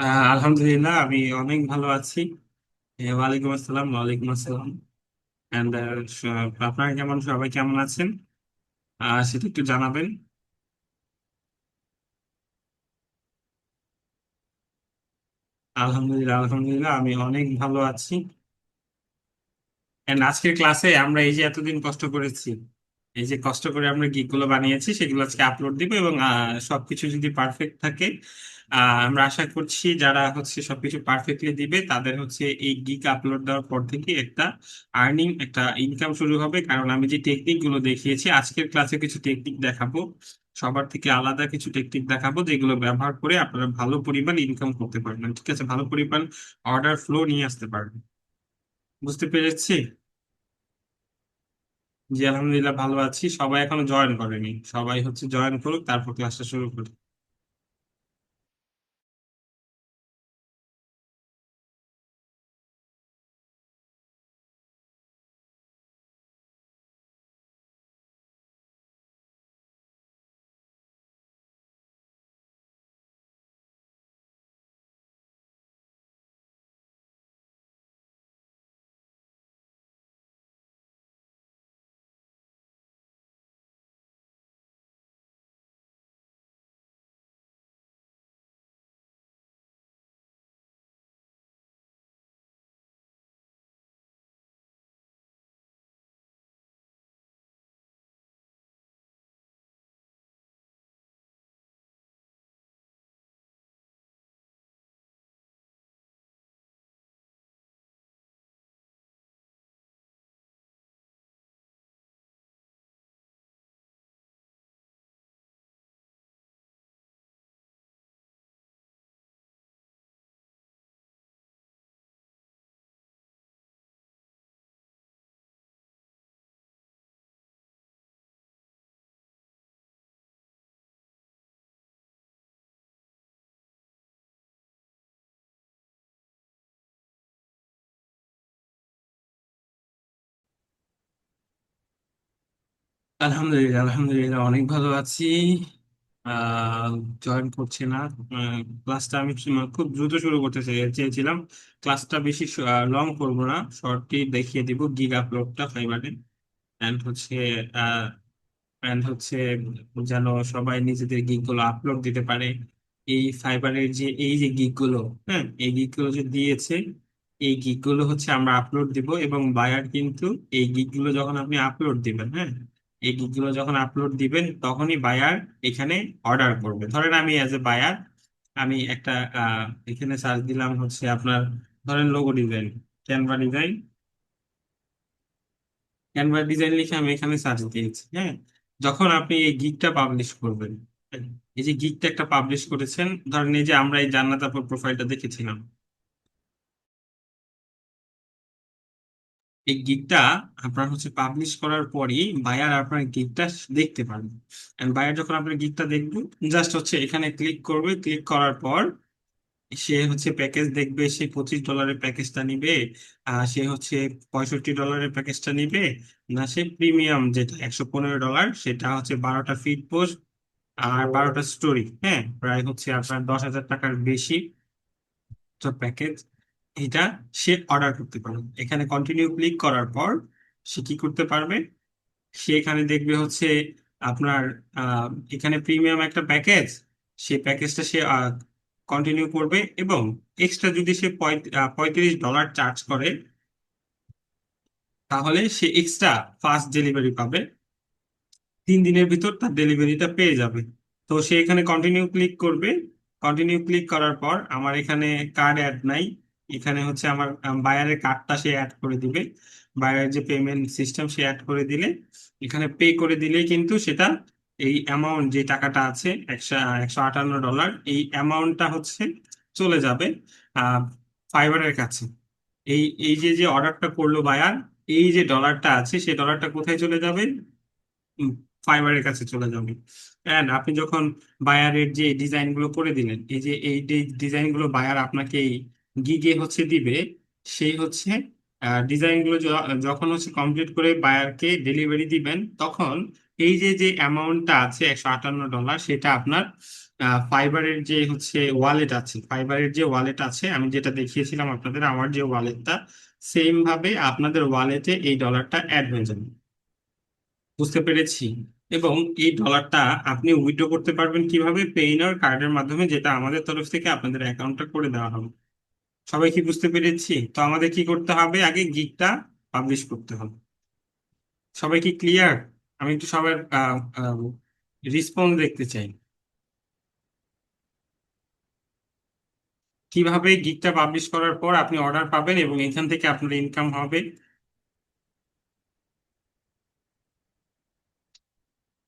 আলহামদুলিল্লাহ, আমি অনেক ভালো আছি। ওয়ালাইকুম আসসালাম, ওয়ালাইকুম আসসালাম। এন্ড আপনারা কেমন, সবাই কেমন আছেন? সেটা একটু জানাবেন। আলহামদুলিল্লাহ, আলহামদুলিল্লাহ, আমি অনেক ভালো আছি। এন্ড আজকের ক্লাসে আমরা এই যে এতদিন কষ্ট করেছি, এই যে কষ্ট করে আমরা গিগ গুলো বানিয়েছি, সেগুলো আজকে আপলোড দিব। এবং সবকিছু যদি পারফেক্ট থাকে, আমরা আশা করছি যারা হচ্ছে সবকিছু পারফেক্টলি দিবে তাদের হচ্ছে এই গিগ আপলোড দেওয়ার পর থেকে একটা আর্নিং, একটা ইনকাম শুরু হবে। কারণ আমি যে টেকনিক গুলো দেখিয়েছি আজকের ক্লাসে, কিছু টেকনিক দেখাবো, সবার থেকে আলাদা কিছু টেকনিক দেখাবো, যেগুলো ব্যবহার করে আপনারা ভালো পরিমাণ ইনকাম করতে পারবেন। ঠিক আছে, ভালো পরিমাণ অর্ডার ফ্লো নিয়ে আসতে পারবেন। বুঝতে পেরেছি। জি, আলহামদুলিল্লাহ, ভালো আছি। সবাই এখনো জয়েন করেনি, সবাই হচ্ছে জয়েন করুক, তারপর ক্লাসটা শুরু করি। আলহামদুলিল্লাহ, আলহামদুলিল্লাহ, অনেক ভালো আছি। আহ জয়েন করছি না। ক্লাসটা আমি খুব দ্রুত শুরু করতে চেয়েছিলাম। ক্লাসটা বেশি লং করবো না, শর্টটি দেখিয়ে দিব গিগ আপলোডটা ফাইবারে। এন্ড হচ্ছে এন্ড হচ্ছে যেন সবাই নিজেদের গিগ গুলো আপলোড দিতে পারে। এই ফাইবারের যে এই যে গিগ গুলো, হ্যাঁ, এই গিগ গুলো যে দিয়েছে, এই গিগ গুলো হচ্ছে আমরা আপলোড দিব। এবং বায়ার কিন্তু এই গিগ গুলো যখন আপনি আপলোড দিবেন, হ্যাঁ, এই গিগ গুলো যখন আপলোড দিবেন তখনই বায়ার এখানে অর্ডার করবে। ধরেন আমি অ্যাজ এ বায়ার, আমি একটা এখানে সার্চ দিলাম হচ্ছে আপনার, ধরেন logo design, Canva design, Canva design লিখে আমি এখানে সার্চ দিয়েছি। হ্যাঁ, যখন আপনি এই গিগটা পাবলিশ করবেন, হ্যাঁ, এই যে গিগটা একটা পাবলিশ করেছেন, ধরেন এই যে আমরা এই জান্নাত আপুর প্রোফাইলটা দেখেছিলাম, এই গিগটা আপনার হচ্ছে পাবলিশ করার পরই বায়ার আপনার গিগটা দেখতে পারবে। এন্ড বায়ার যখন আপনার গিগটা দেখবে, জাস্ট হচ্ছে এখানে ক্লিক করবে, ক্লিক করার পর সে হচ্ছে প্যাকেজ দেখবে, সে $25 প্যাকেজটা নিবে, সে হচ্ছে $65 প্যাকেজটা নিবে, না সে প্রিমিয়াম যেটা $115, সেটা হচ্ছে 12টা ফিড পোস্ট আর 12টা স্টোরি, হ্যাঁ, প্রায় হচ্ছে আপনার 10,000 টাকার বেশি প্যাকেজ, এটা সে অর্ডার করতে পারে। এখানে কন্টিনিউ ক্লিক করার পর সে কি করতে পারবে, সে এখানে দেখবে হচ্ছে আপনার আহ, এখানে প্রিমিয়াম একটা প্যাকেজ, সেই প্যাকেজটা সে কন্টিনিউ করবে। এবং এক্সট্রা যদি সে $35 চার্জ করে, তাহলে সে এক্সট্রা ফাস্ট ডেলিভারি পাবে, 3 দিনের ভিতর তার ডেলিভারিটা পেয়ে যাবে। তো সে এখানে কন্টিনিউ ক্লিক করবে। কন্টিনিউ ক্লিক করার পর আমার এখানে কার্ড অ্যাড নাই, এখানে হচ্ছে আমার বায়ারের কার্ডটা সে অ্যাড করে দিবে। বায়ারের যে পেমেন্ট সিস্টেম সে অ্যাড করে দিলে, এখানে পে করে দিলেই কিন্তু সেটা, এই অ্যামাউন্ট যে টাকাটা আছে, $158, এই অ্যামাউন্টটা হচ্ছে চলে যাবে আহ ফাইবারের কাছে। এই এই যে যে অর্ডারটা করলো বায়ার, এই যে ডলারটা আছে, সেই ডলারটা কোথায় চলে যাবে? ফাইবারের কাছে চলে যাবে। এন্ড আপনি যখন বায়ারের যে ডিজাইন গুলো করে দিলেন, এই যে এই ডিজাইন গুলো বায়ার আপনাকে এই গিগে হচ্ছে দিবে, সেই হচ্ছে ডিজাইন গুলো যখন হচ্ছে কমপ্লিট করে বায়ারকে ডেলিভারি দিবেন, তখন এই যে যে অ্যামাউন্টটা আছে $158, সেটা আপনার ফাইবারের যে হচ্ছে ওয়ালেট আছে, ফাইবারের যে ওয়ালেট আছে, আমি যেটা দেখিয়েছিলাম আপনাদের, আমার যে ওয়ালেটটা, সেম ভাবে আপনাদের ওয়ালেটে এই ডলারটা অ্যাড হয়ে যাবে। বুঝতে পেরেছি। এবং এই ডলারটা আপনি উইথড্র করতে পারবেন কিভাবে? পেইনর কার্ডের মাধ্যমে, যেটা আমাদের তরফ থেকে আপনাদের অ্যাকাউন্টটা করে দেওয়া হবে। সবাই কি বুঝতে পেরেছি? তো আমাদের কি করতে হবে? আগে গিগটা পাবলিশ করতে হবে। সবাই কি ক্লিয়ার? আমি একটু সবার রিসপন্স দেখতে চাই। কিভাবে গিগটা পাবলিশ করার পর আপনি অর্ডার পাবেন এবং এখান থেকে আপনার ইনকাম হবে?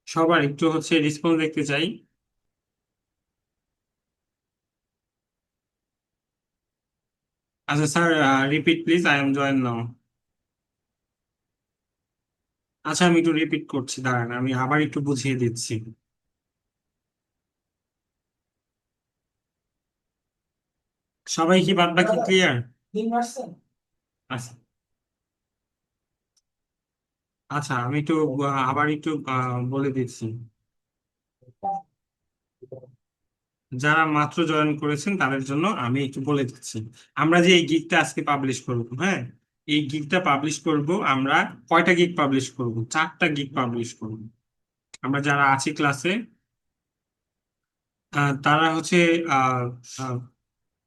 সবার একটু হচ্ছে রিসপন্স দেখতে চাই। আচ্ছা sir, repeat please, I am join নাও। আচ্ছা আমি একটু রিপিট করছি, দাঁড়ান আমি আবার একটু বুঝিয়ে দিচ্ছি। সবাই কি বাদ বাকি ক্লিয়ার? আচ্ছা। আচ্ছা আমি একটু আবার একটু বলে দিচ্ছি। যারা মাত্র জয়েন করেছেন তাদের জন্য আমি একটু বলে দিচ্ছি। আমরা যে এই গিগটা আজকে পাবলিশ করব, হ্যাঁ, এই গিগটা পাবলিশ করব আমরা। কয়টা গিগ পাবলিশ করব? 4টা গিগ পাবলিশ করব। আমরা যারা আছি ক্লাসে, তারা হচ্ছে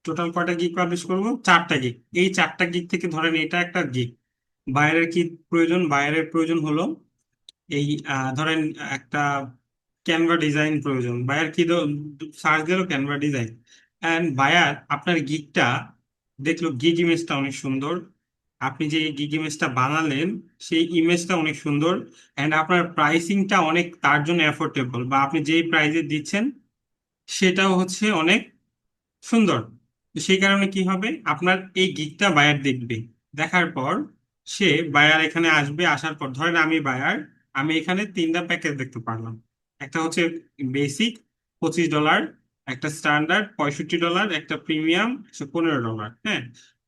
টোটাল কয়টা গিগ পাবলিশ করব? 4টা গিগ। এই 4টা গিগ থেকে ধরেন এটা একটা গিগ। বাইরের কি প্রয়োজন? বাইরের প্রয়োজন হলো এই ধরেন একটা ক্যানভা ডিজাইন প্রয়োজন। বায়ার কি সার্চ দিল ক্যানভা ডিজাইন, এন্ড বায়ার আপনার গিগটা দেখলো, গিগ ইমেজটা অনেক সুন্দর, আপনি যে গিগ ইমেজটা বানালেন সেই ইমেজটা অনেক সুন্দর, এন্ড আপনার প্রাইসিংটা অনেক তার জন্য অ্যাফোর্ডেবল, বা আপনি যেই প্রাইসে দিচ্ছেন সেটাও হচ্ছে অনেক সুন্দর। তো সেই কারণে কি হবে, আপনার এই গিগটা বায়ার দেখবে। দেখার পর সে, বায়ার এখানে আসবে, আসার পর ধরেন আমি বায়ার, আমি এখানে 3টা প্যাকেজ দেখতে পারলাম। একটা হচ্ছে বেসিক $25, একটা স্ট্যান্ডার্ড $65, একটা প্রিমিয়াম $15। হ্যাঁ,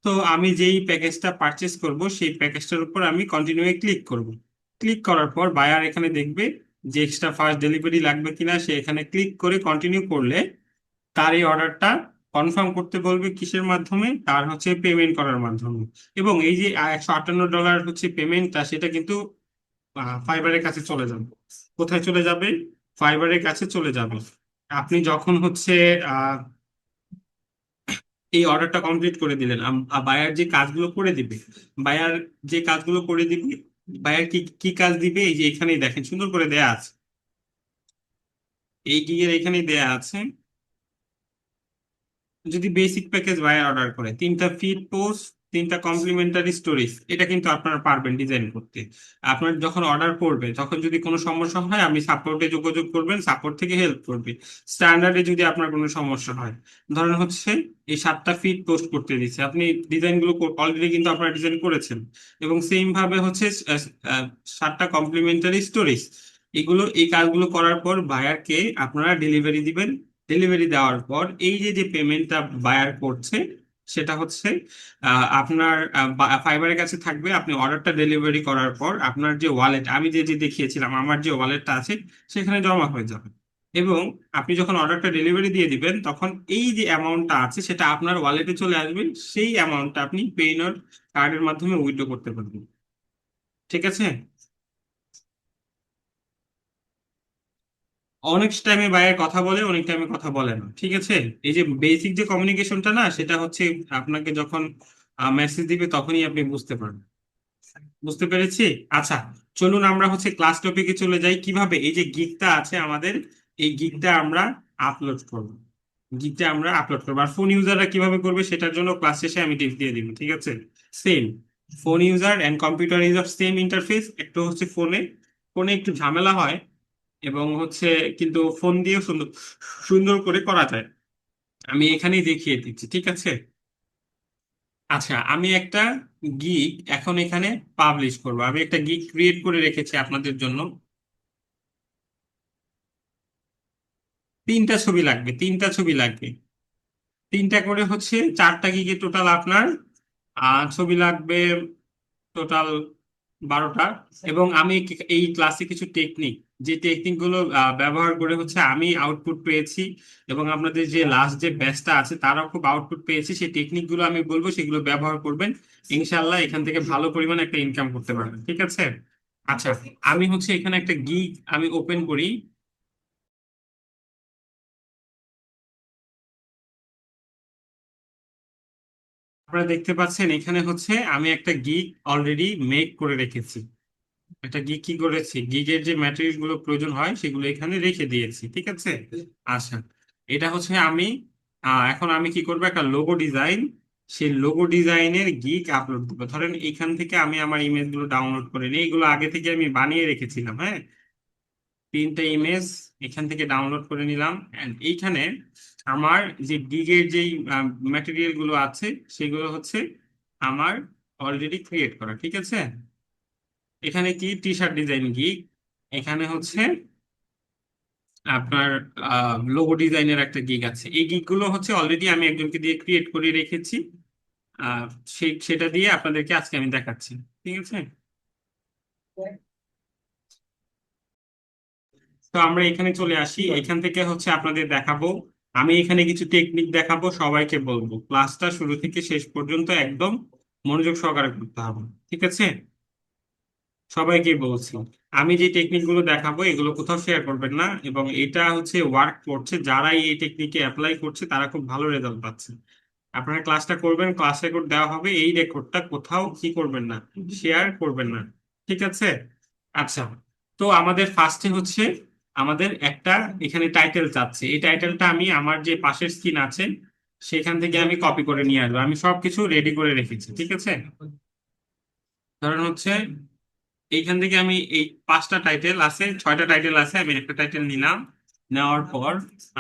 তো আমি যেই প্যাকেজটা পারচেস করব সেই প্যাকেজটার উপর আমি কন্টিনিউ ক্লিক করব। ক্লিক করার পর বায়ার এখানে দেখবে যে এক্সট্রা ফাস্ট ডেলিভারি লাগবে কিনা। সে এখানে ক্লিক করে কন্টিনিউ করলে তার এই অর্ডারটা কনফার্ম করতে বলবে কিসের মাধ্যমে? তার হচ্ছে পেমেন্ট করার মাধ্যমে। এবং এই যে $158 হচ্ছে পেমেন্টটা, সেটা কিন্তু ফাইবারের কাছে চলে যাবে। কোথায় চলে যাবে? ফাইবারের কাছে চলে যাবে। আপনি যখন হচ্ছে আহ, এই অর্ডারটা কমপ্লিট করে দিলেন, বায়ার যে কাজগুলো করে দিবে, বায়ার যে কাজগুলো করে দিবে, বায়ার কি কি কাজ দিবে, এই যে এখানেই দেখেন সুন্দর করে দেয়া আছে, এই গিগের এখানেই দেয়া আছে। যদি বেসিক প্যাকেজ বায়ার অর্ডার করে 3টা ফিড পোস্ট, 3টা কমপ্লিমেন্টারি স্টোরিজ, এটা কিন্তু আপনারা পারবেন ডিজাইন করতে। আপনার যখন অর্ডার করবে তখন যদি কোনো সমস্যা হয়, আপনি সাপোর্টে যোগাযোগ করবেন, সাপোর্ট থেকে হেল্প করবে। স্ট্যান্ডার্ডে যদি আপনার কোনো সমস্যা হয়, ধরেন হচ্ছে এই 7টা ফিড পোস্ট করতে দিচ্ছে, আপনি ডিজাইনগুলো অলরেডি কিন্তু আপনারা ডিজাইন করেছেন, এবং সেম ভাবে হচ্ছে 7টা কমপ্লিমেন্টারি স্টোরিজ, এগুলো এই কাজগুলো করার পর বায়ারকে আপনারা ডেলিভারি দিবেন। ডেলিভারি দেওয়ার পর এই যে যে পেমেন্টটা বায়ার করছে, সেটা হচ্ছে আপনার ফাইবারের কাছে থাকবে। আপনি অর্ডারটা ডেলিভারি করার পর আপনার যে ওয়ালেট, আমি যে যে দেখিয়েছিলাম, আমার যে ওয়ালেটটা আছে সেখানে জমা হয়ে যাবে। এবং আপনি যখন অর্ডারটা ডেলিভারি দিয়ে দিবেন তখন এই যে অ্যামাউন্টটা আছে সেটা আপনার ওয়ালেটে চলে আসবে। সেই অ্যামাউন্টটা আপনি পেইনর কার্ডের মাধ্যমে উইথড্র করতে পারবেন। ঠিক আছে? অনেক টাইমে বাইরে কথা বলে, অনেক টাইমে কথা বলে না, ঠিক আছে? এই যে বেসিক যে কমিউনিকেশনটা না, সেটা হচ্ছে আপনাকে যখন মেসেজ দিবে তখনই আপনি বুঝতে পারবেন। বুঝতে পেরেছি। আচ্ছা, চলুন আমরা হচ্ছে ক্লাস টপিকে চলে যাই। কিভাবে এই যে গিগটা আছে আমাদের, এই গিগটা আমরা আপলোড করব। গিগটা আমরা আপলোড করবো, আর ফোন ইউজাররা কিভাবে করবে সেটার জন্য ক্লাস শেষে আমি টিপস দিয়ে দিব, ঠিক আছে? Same, phone user and computer user same interface. একটু হচ্ছে ফোনে, ফোনে একটু ঝামেলা হয়, এবং হচ্ছে কিন্তু ফোন দিয়েও সুন্দর সুন্দর করে করা যায়। আমি এখানেই দেখিয়ে দিচ্ছি, ঠিক আছে? আচ্ছা, আমি একটা গিগ এখন এখানে পাবলিশ করব। আমি একটা গিগ ক্রিয়েট করে রেখেছি আপনাদের জন্য। 3টা ছবি লাগবে, 3টা ছবি লাগবে। 3টা করে হচ্ছে 4টা গিগে টোটাল আপনার ছবি লাগবে টোটাল 12টা। এবং আমি এই ক্লাসে কিছু টেকনিক যে টেকনিক গুলো ব্যবহার করে হচ্ছে আমি আউটপুট পেয়েছি, এবং আপনাদের যে লাস্ট যে ব্যাচটা আছে তারাও খুব আউটপুট পেয়েছে, সেই টেকনিক গুলো আমি বলবো, সেগুলো ব্যবহার করবেন। ইনশাল্লাহ এখান থেকে ভালো পরিমাণে একটা ইনকাম করতে পারবেন, ঠিক আছে? আচ্ছা, আমি হচ্ছে এখানে একটা গিগ আমি ওপেন করি। আপনারা দেখতে পাচ্ছেন এখানে হচ্ছে আমি একটা গিগ অলরেডি মেক করে রেখেছি। একটা গিগ কি করেছি, গিগের যে ম্যাটেরিয়াল গুলো প্রয়োজন হয় সেগুলো এখানে রেখে দিয়েছি, ঠিক আছে? আচ্ছা, এটা হচ্ছে আমি এখন আমি কি করবো, একটা লোগো ডিজাইন, সেই লোগো ডিজাইনের গিগ আপলোড দেবো। ধরেন এখান থেকে আমি আমার ইমেজ গুলো ডাউনলোড করে নিই, এইগুলো আগে থেকে আমি বানিয়ে রেখেছিলাম, হ্যাঁ। 3টে ইমেজ এখান থেকে ডাউনলোড করে নিলাম, এন্ড এইখানে আমার যে গিগের যেই ম্যাটেরিয়াল গুলো আছে সেগুলো হচ্ছে আমার অলরেডি ক্রিয়েট করা, ঠিক আছে? এখানে কি টি শার্ট ডিজাইন গিগ, এখানে হচ্ছে আপনার লোগো ডিজাইনের একটা গিগ আছে। এই গিগ গুলো হচ্ছে অলরেডি আমি একজনকে দিয়ে ক্রিয়েট করে রেখেছি। আহ সেটা দিয়ে আপনাদেরকে আজকে আমি দেখাচ্ছি, ঠিক আছে? তো আমরা এখানে চলে আসি, এখান থেকে হচ্ছে আপনাদের দেখাবো, আমি এখানে কিছু টেকনিক দেখাবো, সবাইকে বলবো ক্লাসটা শুরু থেকে শেষ পর্যন্ত একদম মনোযোগ সহকারে করতে হবে, ঠিক আছে? সবাইকে বলছি, আমি যে টেকনিক গুলো দেখাবো এগুলো কোথাও শেয়ার করবেন না, এবং এটা হচ্ছে ওয়ার্ক করছে, যারা এই টেকনিকে অ্যাপ্লাই করছে তারা খুব ভালো রেজাল্ট পাচ্ছে। আপনারা ক্লাসটা করবেন, ক্লাস রেকর্ড দেওয়া হবে, এই রেকর্ডটা কোথাও কি করবেন না, শেয়ার করবেন না, ঠিক আছে? আচ্ছা, তো আমাদের ফার্স্টে হচ্ছে আমাদের একটা এখানে টাইটেল চাচ্ছে, এই টাইটেলটা আমি আমার যে পাশের স্ক্রিন আছে সেখান থেকে আমি কপি করে নিয়ে আসবো, আমি সবকিছু রেডি করে রেখেছি, ঠিক আছে? ধরেন হচ্ছে এইখান থেকে আমি এই 5টা টাইটেল আছে, 6টা টাইটেল আছে, আমি একটা টাইটেল নিলাম। নেওয়ার পর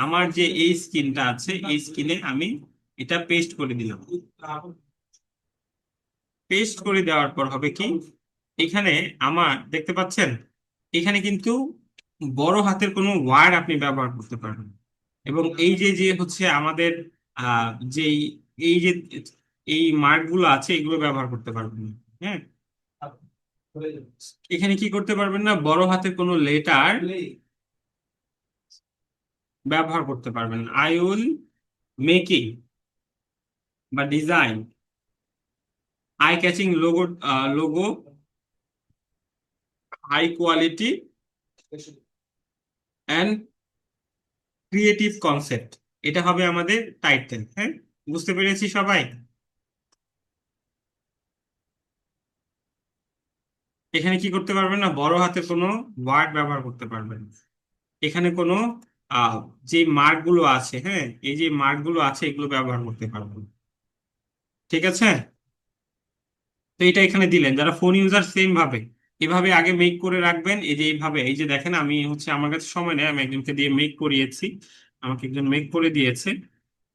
আমার যে এই স্ক্রিনটা আছে এই স্ক্রিনে আমি এটা পেস্ট করে দিলাম। পেস্ট করে দেওয়ার পর হবে কি, এখানে আমার দেখতে পাচ্ছেন এখানে কিন্তু বড় হাতের কোনো ওয়ার্ড আপনি ব্যবহার করতে পারবেন, এবং এই যে যে হচ্ছে আমাদের যেই এই যে এই মার্ক গুলো আছে এগুলো ব্যবহার করতে পারবেন না, হ্যাঁ। এখানে কি করতে পারবেন না, বড় হাতের কোনো লেটার ব্যবহার করতে পারবেন না। আই উইল মেকিং বা design eye catching logo, logo high quality and creative concept, এটা হবে আমাদের টাইটেল, হ্যাঁ। বুঝতে পেরেছি সবাই? এখানে কি করতে পারবেন না, বড় হাতে কোনো ওয়ার্ড ব্যবহার করতে পারবেন না। এখানে কোনো আহ যে মার্ক গুলো আছে, হ্যাঁ, এই যে মার্ক গুলো আছে এগুলো ব্যবহার করতে পারবেন, ঠিক আছে? তো এটা এখানে দিলেন, যারা ফোন ইউজার সেম ভাবে এভাবে আগে মেক করে রাখবেন। এই যে এইভাবে, এই যে দেখেন আমি হচ্ছে আমার কাছে সময় নেই, আমি একজনকে দিয়ে মেক করিয়েছি, আমাকে একজন মেক করে দিয়েছে,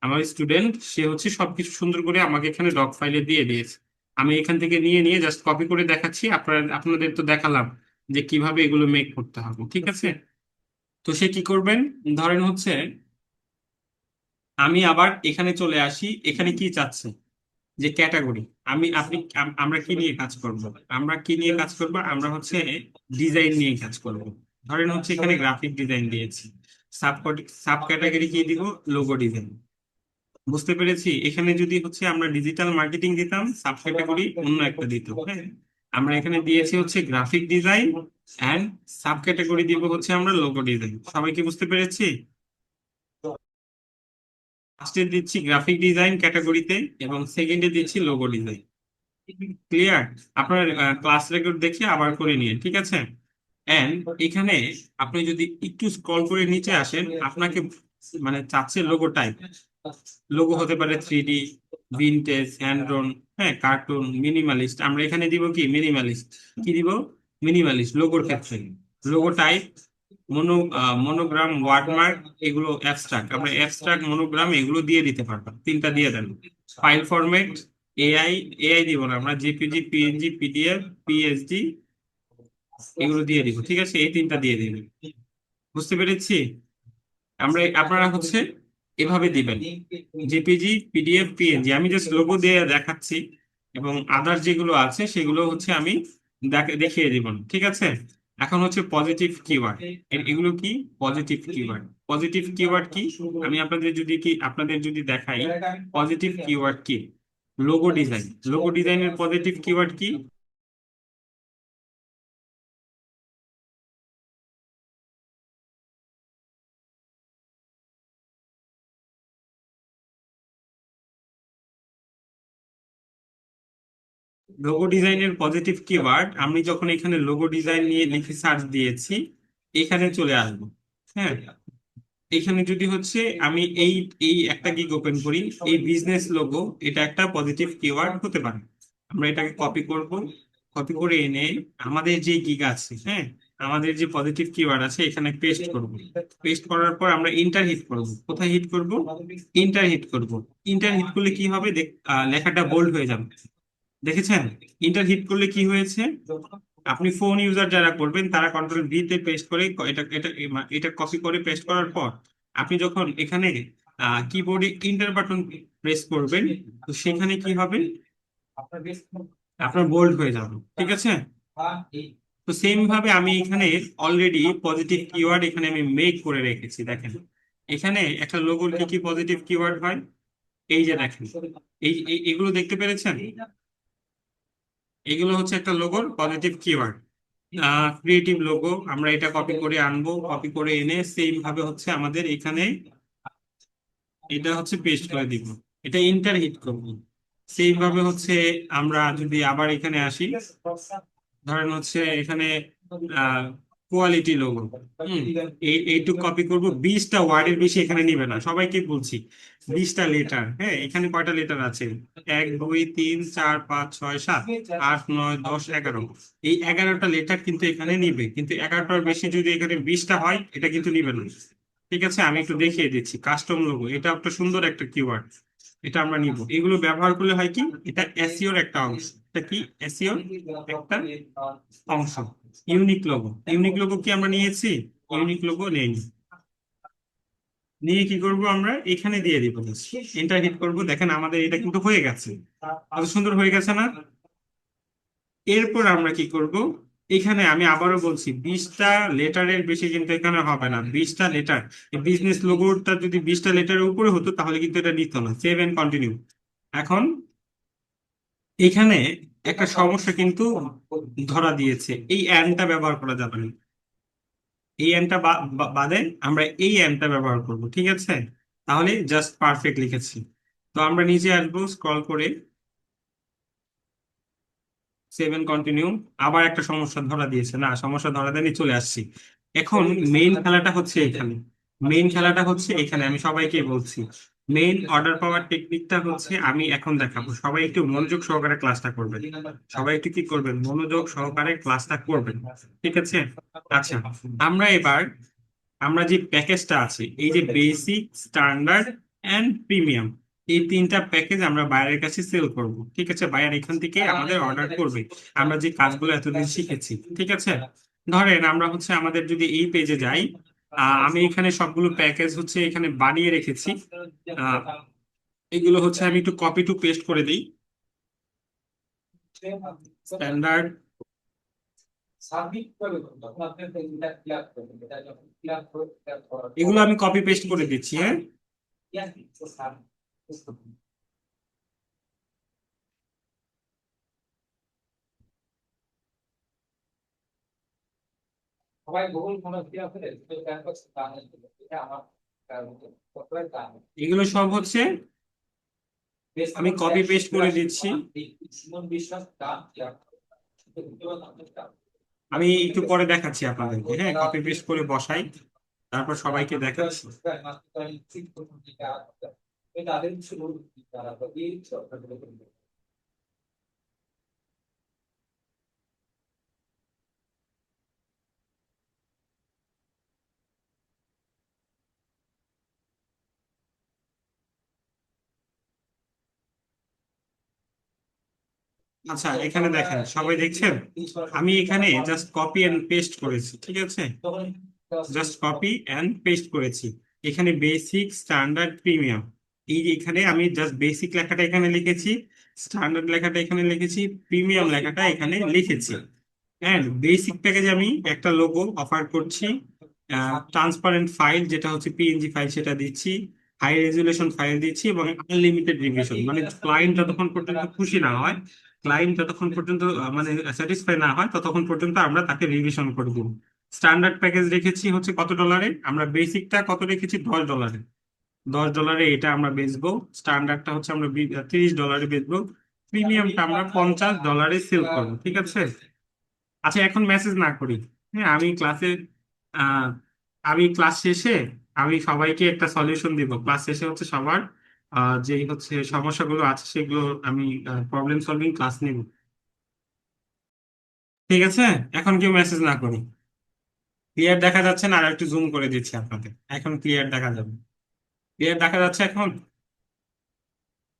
আমার স্টুডেন্ট, সে হচ্ছে সবকিছু সুন্দর করে আমাকে এখানে ডক ফাইলে দিয়ে দিয়েছে। আমি এখান থেকে নিয়ে নিয়ে জাস্ট কপি করে দেখাচ্ছি, আপনাদের তো দেখালাম যে কিভাবে এগুলো মেক করতে হবে, ঠিক আছে? তো সে কি করবেন, ধরেন হচ্ছে আমি আবার এখানে চলে আসি, এখানে কি চাচ্ছে যে ক্যাটাগরি, আমরা কি নিয়ে কাজ করব, আমরা কি নিয়ে কাজ করব, আমরা হচ্ছে ডিজাইন নিয়ে কাজ করব। ধরেন হচ্ছে এখানে গ্রাফিক ডিজাইন দিয়েছি, সাব সাব ক্যাটাগরি কি দিব, লোগো ডিজাইন। বুঝতে পেরেছি? এখানে যদি হচ্ছে আমরা ডিজিটাল মার্কেটিং দিতাম, সাব ক্যাটাগরি অন্য একটা দিত, হ্যাঁ। আমরা এখানে দিয়েছি হচ্ছে graphic design, and sub category দিব হচ্ছে আমরা লোগো ডিজাইন। সবাই কি বুঝতে পেরেছি? ফার্স্টে দিচ্ছি গ্রাফিক ডিজাইন ক্যাটাগরিতে, এবং সেকেন্ডে দিচ্ছি লোগো ডিজাইন। ক্লিয়ার? আপনার ক্লাস রেকর্ড দেখে আবার করে নিন, ঠিক আছে? এন্ড এখানে আপনি যদি একটু স্ক্রল করে নিচে আসেন, আপনাকে মানে চাচ্ছে লোগো টাইপ, লোগো হতে পারে 3D, ভিনটেজ, হ্যান্ড ড্রন, হ্যাঁ, কার্টুন, মিনিমালিস্ট। আমরা এখানে দিব কি, মিনিমালিস্ট। কি দিব, মিনিমালিস্ট লোগোর ক্ষেত্রে। লোগো টাইপ মনোগ্রাম, ওয়াটারমার্ক, এগুলো অ্যাবস্ট্রাক্ট, আমরা অ্যাবস্ট্রাক্ট, মনোগ্রাম এগুলো দিয়ে দিতে পারবো, 3টা দিয়ে দেন। ফাইল ফরম্যাট এআই, এআই দিব না, আমরা জেপিজি, পিএনজি, পিডিএফ, পিএসডি এগুলো দিয়ে দিব, ঠিক আছে? এই 3টা দিয়ে দিবেন। বুঝতে পেরেছি? আপনারা হচ্ছে এভাবে দিবেন, জেপিজি, পিডিএফ, পিএনজি। আমি জাস্ট লোগো দিয়ে দেখাচ্ছি, এবং আদার যেগুলো আছে সেগুলো হচ্ছে আমি দেখিয়ে দিব, ঠিক আছে? এখন হচ্ছে পজিটিভ কিওয়ার্ড। এগুলো কি পজিটিভ কিওয়ার্ড? পজিটিভ কিওয়ার্ড কি আমি আপনাদের যদি দেখাই, পজিটিভ কিওয়ার্ড কি? Logo design. লোগো ডিজাইনের পজিটিভ কিওয়ার্ড কি? লোগো ডিজাইনের পজিটিভ কিওয়ার্ড আমি যখন এখানে লোগো ডিজাইন নিয়ে লিখে সার্চ দিয়েছি, এখানে চলে আসবো। হ্যাঁ, এখানে যদি হচ্ছে আমি এই এই একটা গিগ ওপেন করি, এই বিজনেস লোগো, এটা একটা পজিটিভ কিওয়ার্ড হতে পারে। আমরা এটাকে কপি করব, কপি করে এনে আমাদের যে গিগ আছে, হ্যাঁ, আমাদের যে পজিটিভ কিওয়ার্ড আছে এখানে পেস্ট করব। পেস্ট করার পর আমরা ইন্টার হিট করব। কোথায় হিট করব? ইন্টার হিট করব। ইন্টার হিট করলে কি হবে? লেখাটা বোল্ড হয়ে যাবে। দেখেছেন? ইন্টার হিট করলে কি হয়েছে? আপনি ফোন ইউজার যারা করবেন তারা কন্ট্রোল ভি তে পেস্ট করে এটা এটা এটা কপি করে পেস্ট করার পর আপনি যখন এখানে কিবোর্ডে ইন্টার বাটন প্রেস করবেন, তো সেখানে কি হবে? আপনার বোল্ড হয়ে যাবে। ঠিক আছে? তো সেম ভাবে আমি এখানে অলরেডি পজিটিভ কিওয়ার্ড এখানে আমি মেক করে রেখেছি। দেখেন, এখানে একটা লোগোর কি কি পজিটিভ কিওয়ার্ড হয়, এই যে দেখেন, এগুলো দেখতে পেরেছেন? এগুলো হচ্ছে একটা লোগোর পজিটিভ কিওয়ার্ড। ক্রিয়েটিভ লোগো, আমরা এটা কপি করে আনবো, কপি করে এনে সেম ভাবে হচ্ছে আমাদের এখানে এটা হচ্ছে পেস্ট করে দিব। এটা ইন্টার হিট করবো। সেম ভাবে হচ্ছে আমরা যদি আবার এখানে আসি, ধরেন হচ্ছে এখানে কোয়ালিটি লোগো, এইটুক কপি করব। 20টা ওয়ার্ডের বেশি এখানে নিবে না, সবাইকে বলছি। 20টা লেটার, হ্যাঁ, এখানে কয়টা লেটার আছে? 1 2 3 4 5 6 7 8 9 10 11। এই 11টা লেটার কিন্তু এখানে নিবে, কিন্তু 11টার বেশি যদি এখানে 20টা হয় এটা কিন্তু নিবে না। ঠিক আছে, আমি একটু দেখিয়ে দিচ্ছি। কাস্টম লোগো, এটা একটা সুন্দর একটা কিওয়ার্ড, এটা আমরা নিব। এগুলো ব্যবহার করলে হয় কি, এটা এসইওর একটা অংশ। এটা কি? এসইওর একটা অংশ। ইউনিক লোগো, ইউনিক লোগো কি আমরা নিয়েছি? ইউনিক লোগো নেই। নিয়ে কি করব? আমরা এখানে দিয়ে দিব, এন্টার হিট করব। দেখেন আমাদের এটা কিন্তু হয়ে গেছে, কত সুন্দর হয়ে গেছে না? এরপর আমরা কি করব? এখানে আমি আবারও বলছি, 20টা লেটারের বেশি কিন্তু এখানে হবে না। 20টা লেটার, বিজনেস লোগোটা যদি 20টা লেটারের উপরে হতো তাহলে কিন্তু এটা নিত না। Save and continue. এখন এখানে একটা সমস্যা কিন্তু ধরা দিয়েছে, এই অ্যান্ডটা ব্যবহার করা যাবে না। এই অ্যান্ডটা বাদে আমরা এই অ্যান্ডটা ব্যবহার করব। ঠিক আছে? তাহলে জাস্ট পারফেক্ট লিখেছি। তো আমরা নিচে আসবো স্ক্রল করে, সেভেন কন্টিনিউ। আবার একটা সমস্যা ধরা দিয়েছে, না সমস্যা ধরা দেয়নি, চলে আসছি। এখন মেইন খেলাটা হচ্ছে এখানে। মেইন খেলাটা হচ্ছে এখানে, আমি সবাইকে বলছি মেইন অর্ডার পাওয়ার টেকনিকটা হচ্ছে আমি এখন দেখাবো। সবাই একটু মনোযোগ সহকারে ক্লাসটা করবেন। সবাই একটু কি করবেন? মনোযোগ সহকারে ক্লাসটা করবেন। ঠিক আছে? আচ্ছা, আমরা এবার আমরা যে প্যাকেজটা আছে, এই যে বেসিক, স্ট্যান্ডার্ড এন্ড প্রিমিয়াম, এই 3টা প্যাকেজ আমরা বাইরের কাছে সেল করব। ঠিক আছে? বাইরে এখান থেকে আমাদের অর্ডার করবে, আমরা যে কাজগুলো এতদিন শিখেছি। ঠিক আছে? ধরেন আমরা হচ্ছে আমাদের যদি এই পেজে যাই, আমি এখানে সবগুলো প্যাকেজ হচ্ছে এখানে বানিয়ে রেখেছি। আহ, এগুলো হচ্ছে আমি একটু কপি টু পেস্ট করে দিই। স্ট্যান্ডার্ড, এগুলো আমি কপি পেস্ট করে দিচ্ছি। হ্যাঁ, এগুলো সব হচ্ছে আমি কপি পেস্ট করে দিচ্ছি। আমি একটু পরে দেখাচ্ছি আপনাদেরকে। হ্যাঁ, কপি পেস্ট করে বসাই, তারপর সবাইকে দেখাচ্ছি। আচ্ছা, এখানে দেখেন, সবাই দেখছেন? আমি এখানে জাস্ট কপি এন্ড পেস্ট করেছি। ঠিক আছে? জাস্ট কপি এন্ড পেস্ট করেছি। এখানে বেসিক, স্ট্যান্ডার্ড, প্রিমিয়াম, এই যে এখানে আমি জাস্ট বেসিক লেখাটা এখানে লিখেছি, স্ট্যান্ডার্ড লেখাটা এখানে লিখেছি, প্রিমিয়াম লেখাটা এখানে লিখেছি। এন্ড বেসিক প্যাকেজে আমি একটা লোগো অফার করছি, ট্রান্সপারেন্ট ফাইল যেটা হচ্ছে পিএনজি ফাইল সেটা দিচ্ছি, হাই রেজুলেশন ফাইল দিচ্ছি, এবং আনলিমিটেড রিভিশন, মানে ক্লায়েন্ট যতক্ষণ পর্যন্ত খুশি না হয়, ক্লায়েন্ট যতক্ষণ পর্যন্ত মানে স্যাটিসফাই না হয় ততক্ষণ পর্যন্ত আমরা তাকে রিভিশন করে দিব। স্ট্যান্ডার্ড প্যাকেজ রেখেছি হচ্ছে কত ডলারে, আমরা বেসিকটা কত রেখেছি, $10। $10 এটা আমরা বেচবো। স্ট্যান্ডার্ডটা হচ্ছে আমরা $30 বেচবো। প্রিমিয়ামটা আমরা $50 সেল করবো, ঠিক আছে? আচ্ছা, এখন মেসেজ না করি। হ্যাঁ, আহ আমি ক্লাস শেষে আমি সবাইকে একটা সলিউশন দিব। ক্লাস শেষে হচ্ছে সবার যে হচ্ছে সমস্যাগুলো আছে সেগুলো আমি প্রবলেম সলভিং ক্লাস নিব, ঠিক আছে? এখন কেউ মেসেজ না করি। ক্লিয়ার দেখা যাচ্ছে না? আর একটু জুম করে দিচ্ছি আপনাদের, এখন ক্লিয়ার দেখা যাবে। ক্লিয়ার দেখা যাচ্ছে এখন?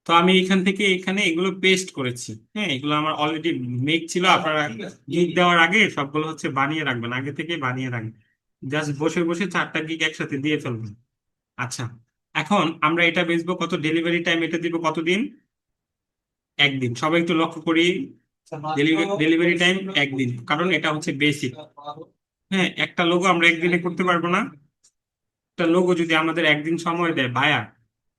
তো আমি এখান থেকে এখানে এগুলো পেস্ট করেছি। হ্যাঁ, এগুলো আমার অলরেডি মেক ছিল। আপনারা গিগ দেওয়ার আগে সবগুলো হচ্ছে বানিয়ে রাখবেন, আগে থেকে বানিয়ে রাখবেন। জাস্ট বসে বসে 4টা গিগ একসাথে দিয়ে ফেলবেন। আচ্ছা, এখন আমরা এটা বেচবো কত, ডেলিভারি টাইম এটা দিব কতদিন? একদিন। সবাই একটু লক্ষ্য করি, ডেলিভারি টাইম একদিন, কারণ এটা হচ্ছে বেসিক। হ্যাঁ, একটা লোগো আমরা একদিনে করতে পারবো না। একটা লোগো যদি আমাদের একদিন সময় দেয় বায়ার,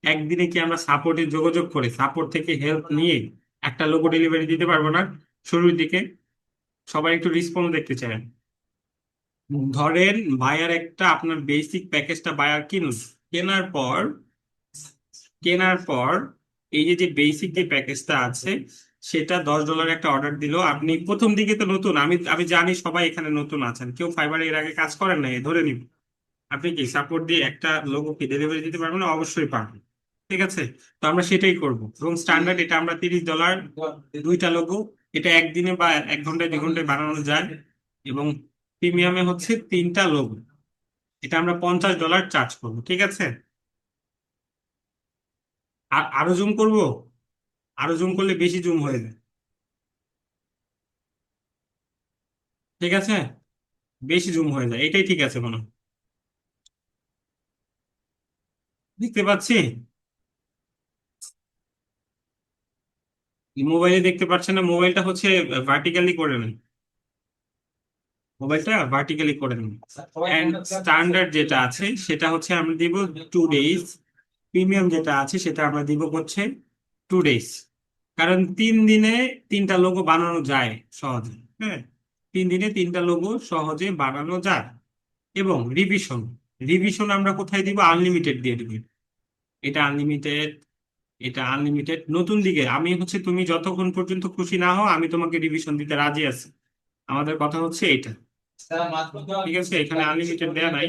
একদিনে কি আমরা সাপোর্টে যোগাযোগ করে সাপোর্ট থেকে হেল্প নিয়ে একটা লোগো ডেলিভারি দিতে পারবো না? শুরুর দিকে সবাই একটু রেসপন্স দেখতে চায়। ধরেন বায়ার একটা আপনার বেসিক প্যাকেজটা বায়ার কিনুন, কেনার পর কেনার পর এই যে যে বেসিক যে প্যাকেজটা আছে সেটা $10 একটা অর্ডার দিল। আপনি প্রথম দিকে তো নতুন, আমি আমি জানি সবাই এখানে নতুন আছেন, কেউ ফাইবারে এর আগে কাজ করেন নাই ধরে নিব। আপনি কি সাপোর্ট দিয়ে একটা লোগো কি ডেলিভারি দিতে পারবেন না? অবশ্যই পারবেন, ঠিক আছে? তো আমরা সেটাই করব। এবং স্ট্যান্ডার্ড এটা আমরা $30, দুইটা লোগো, এটা একদিনে বা 1 ঘন্টায় 2 ঘন্টায় বানানো যায়। এবং প্রিমিয়ামে হচ্ছে 3টা লোগো, এটা আমরা $50 চার্জ করবো, ঠিক আছে? আর আরো জুম করব, আরো জুম করলে বেশি জুম হয়ে যায়, ঠিক আছে? বেশি জুম হয়ে যায়, এটাই ঠিক আছে মনে হয়। দেখতে পাচ্ছি? মোবাইলে দেখতে পাচ্ছেন না? মোবাইলটা হচ্ছে ভার্টিক্যালি করে নেন, মোবাইলটা ভার্টিক্যালি করে নিন। এন্ড স্ট্যান্ডার্ড যেটা আছে সেটা হচ্ছে আমরা দিব 2 ডেজ। প্রিমিয়াম যেটা আছে সেটা আমরা দিব হচ্ছে 2 ডেজ। কারণ 3 দিনে 3টা লোগো বানানো যায় সহজে। হ্যাঁ, 3 দিনে 3টা লোগো সহজে বানানো যায়। এবং রিভিশন, রিভিশন আমরা কোথায় দিব? আনলিমিটেড দিয়ে দিব। এটা আনলিমিটেড, এটা আনলিমিটেড। নতুন দিকে আমি হচ্ছে তুমি যতক্ষণ পর্যন্ত খুশি না হও আমি তোমাকে রিভিশন দিতে রাজি আছি। আমাদের কথা হচ্ছে এটা, ঠিক আছে? এখানে আনলিমিটেড দেয়া নাই,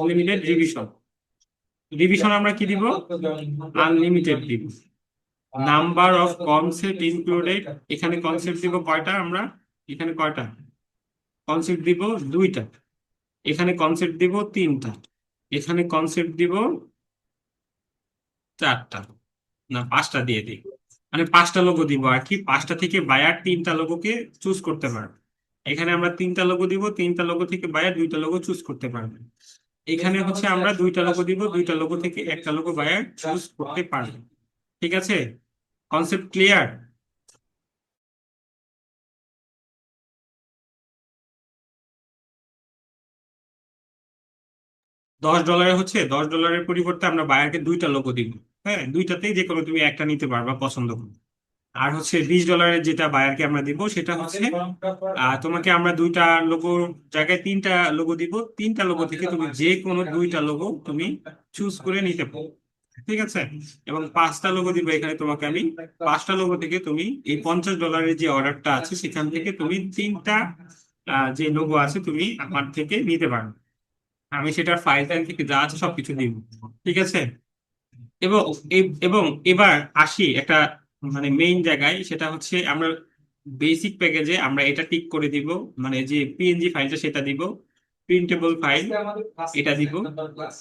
আনলিমিটেড রিভিশন। রিভিশন আমরা কি দিব? আনলিমিটেড দিব। নাম্বার অফ কনসেপ্ট ইনক্লুডেড, এখানে কনসেপ্ট দিব কয়টা আমরা? এখানে কয়টা কনসেপ্ট দিব? 2টা। এখানে কনসেপ্ট দিব 3টা। এখানে কনসেপ্ট দিব 4টা, না 5টা দিয়ে দিই। মানে 5টা লোগো দিব আর কি, 5টা থেকে বায়ার 3টা লোগোকে চুজ করতে পারবে। এখানে আমরা 3টা লোগো দিব, 3টা লোগো থেকে বায়ার 2টা লোগো চুজ করতে পারবে। এখানে হচ্ছে আমরা 2টা লোগো দিব, 2টা লোগো থেকে একটা লোগো বায়ার চুজ করতে পারবে, ঠিক আছে? Concept clear? $10 পরিবর্তে আমরা বায়ারকে 2টা লোগো দিব। হ্যাঁ, 2টাতেই যে কোনো তুমি একটা নিতে পারবা পছন্দ করে। আর হচ্ছে $20 যেটা বায়ারকে আমরা দিব সেটা হচ্ছে তোমাকে আমরা 2টা লোগোর জায়গায় 3টা লোগো দিব। 3টা লোগো থেকে তুমি যে কোনো 2টা লোগো তুমি চুজ করে নিতে পারো, ঠিক আছে? এবং 5টা লোগো দিব এখানে তোমাকে আমি। 5টা লোগো থেকে তুমি এই $50 যে অর্ডারটা আছে সেখান থেকে তুমি 3টা যে লোগো আছে তুমি আমার থেকে নিতে পারো। আমি সেটার ফাইল টাইল থেকে যা আছে সবকিছু দিব, ঠিক আছে? এবং এবং এবার আসি একটা মানে মেইন জায়গায়, সেটা হচ্ছে আমরা বেসিক প্যাকেজে আমরা এটা টিক করে দিব, মানে যে পিএনজি ফাইলটা সেটা দিব, প্রিন্টেবল ফাইল এটা দিব।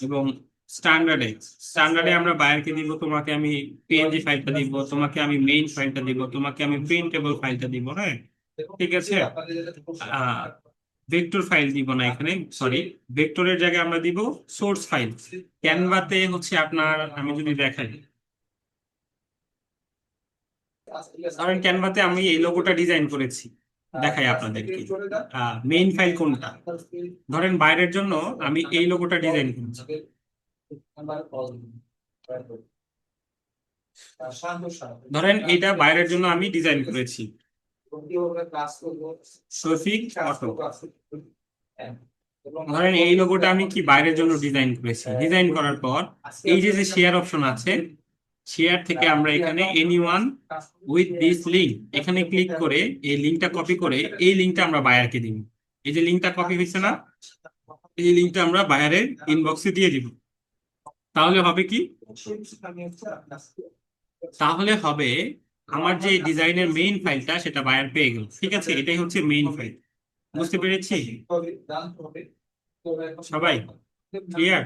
এবং স্ট্যান্ডার্ডে স্ট্যান্ডার্ডে আমরা বায়ারকে দিব, তোমাকে আমি পিএনজি ফাইলটা দিব, তোমাকে আমি মেইন ফাইলটা দিব, তোমাকে আমি প্রিন্টেবল ফাইলটা দিব। হ্যাঁ, ঠিক আছে? আহ ভেক্টর ফাইল দিব না এখানে, সরি, ভেক্টরের জায়গায় আমরা দিব সোর্স ফাইল। ক্যানভাতে হচ্ছে আপনার, আমি যদি দেখাই, ধরেন ক্যানভাতে আমি এই লোগোটা ডিজাইন করেছি, দেখাই আপনাদেরকে মেইন ফাইল কোনটা। ধরেন বাইরের জন্য আমি এই লোগোটা ডিজাইন করেছি, ধরেন এটা বাইরের জন্য আমি ডিজাইন করেছি শফিক অটো। ধরেন এই লোগোটা আমি কি বাইরের জন্য ডিজাইন করেছি, ডিজাইন করার পর এই যে যে শেয়ার অপশন আছে, শেয়ার থেকে আমরা এখানে এনিওয়ান উইথ দিস লিঙ্ক এখানে ক্লিক করে এই লিঙ্কটা কপি করে এই লিঙ্কটা আমরা বায়ারকে দিব। এই যে লিঙ্কটা কপি হয়েছে না, এই লিঙ্কটা আমরা বায়ারের ইনবক্সে দিয়ে দিব। তাহলে হবে কি, তাহলে হবে আমার যে ডিজাইনের মেইন ফাইলটা সেটা বায়ার পেয়ে গেল। ঠিক আছে, এটাই হচ্ছে মেইন ফাইল। বুঝতে পেরেছি সবাই? ক্লিয়ার?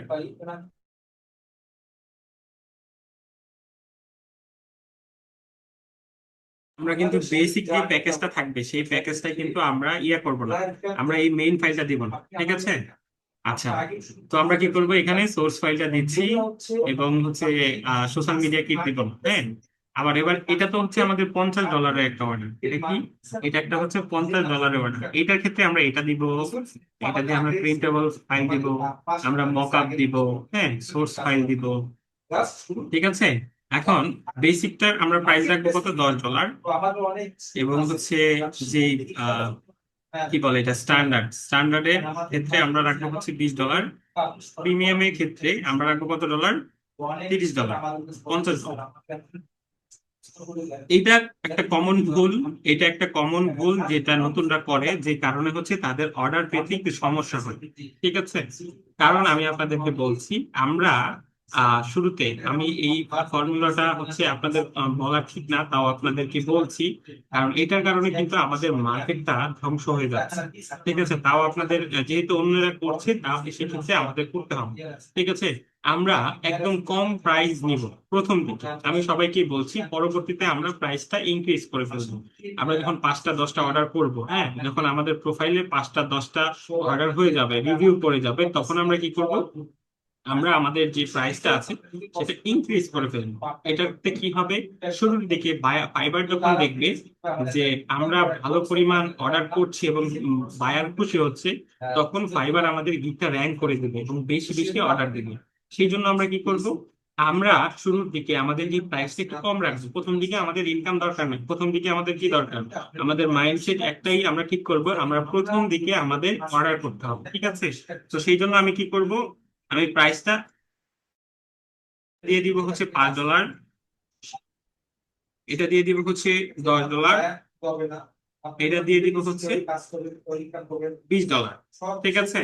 আমরা কিন্তু বেসিক যে প্যাকেজটা থাকবে সেই প্যাকেজটা কিন্তু আমরা করব না, আমরা এই মেইন ফাইলটা দিব না। ঠিক আছে, আচ্ছা। তো আমরা কি করব, এখানে সোর্স ফাইলটা দিচ্ছি এবং হচ্ছে সোশ্যাল মিডিয়া কিট দিব না। হ্যাঁ, আবার এবার এটা তো হচ্ছে আমাদের $50 একটা অর্ডার। এটা কি, এটা একটা হচ্ছে $50 অর্ডার। এটার ক্ষেত্রে আমরা এটা দিব, এটা দিয়ে আমরা প্রিন্টেবল ফাইল দিব, আমরা মকআপ দিব, হ্যাঁ, সোর্স ফাইল দিব। ঠিক আছে, এখন বেসিকটার আমরা প্রাইস রাখবো কত, $10। এবং হচ্ছে যে কি বলে এটা, স্ট্যান্ডার্ডের ক্ষেত্রে আমরা রাখবো হচ্ছে $20। প্রিমিয়ামের ক্ষেত্রে আমরা রাখবো কত ডলার, $30, $50। এটা একটা কমন ভুল, এটা একটা কমন ভুল যেটা নতুনরা করে, যে কারণে হচ্ছে তাদের অর্ডার পেতে একটু সমস্যা হয়। ঠিক আছে, কারণ আমি আপনাদেরকে বলছি, আমরা শুরুতে আমি এই ফর্মুলাটা হচ্ছে আপনাদের বলা ঠিক না, তাও আপনাদেরকে বলছি, কারণ এটার কারণে কিন্তু আমাদের মার্কেটটা ধ্বংস হয়ে যাচ্ছে। ঠিক আছে, তাও আপনাদের যেহেতু অন্যরা করছে, তাও সেক্ষেত্রে আমাদের করতে হবে। ঠিক আছে, আমরা একদম কম প্রাইস নিব প্রথম দিকে, আমি সবাইকে বলছি, পরবর্তীতে আমরা প্রাইসটা ইনক্রিজ করে ফেলবো। আমরা যখন 5টা 10টা অর্ডার করব, হ্যাঁ, যখন আমাদের প্রোফাইলে 5টা 10টা অর্ডার হয়ে যাবে, রিভিউ পড়ে যাবে, তখন আমরা কি করব, আমরা আমাদের যে প্রাইসটা আছে সেটা ইনক্রিজ করে ফেলবো। এটাতে কি হবে, শুরুর দিকে ফাইবার যখন দেখবে যে আমরা ভালো পরিমাণ অর্ডার করছি এবং বায়ার খুশি হচ্ছে, তখন ফাইবার আমাদের গিকটা র্যাঙ্ক করে দেবে এবং বেশি বেশি অর্ডার দেবে। সেই জন্য আমরা কি করব, আমরা শুরুর দিকে আমাদের যে প্রাইসটা একটু কম রাখবো। প্রথম দিকে আমাদের ইনকাম দরকার নেই, প্রথম দিকে আমাদের কি দরকার, আমাদের মাইন্ডসেট একটাই, আমরা ঠিক করব আমরা প্রথম দিকে আমাদের অর্ডার করতে হবে। ঠিক আছে, তো সেই জন্য আমি কি করব, আমি প্রাইসটা দিয়ে দিব হচ্ছে $5, এটা দিয়ে দিব হচ্ছে $10, এটা দিয়ে দিব হচ্ছে $20। ঠিক আছে,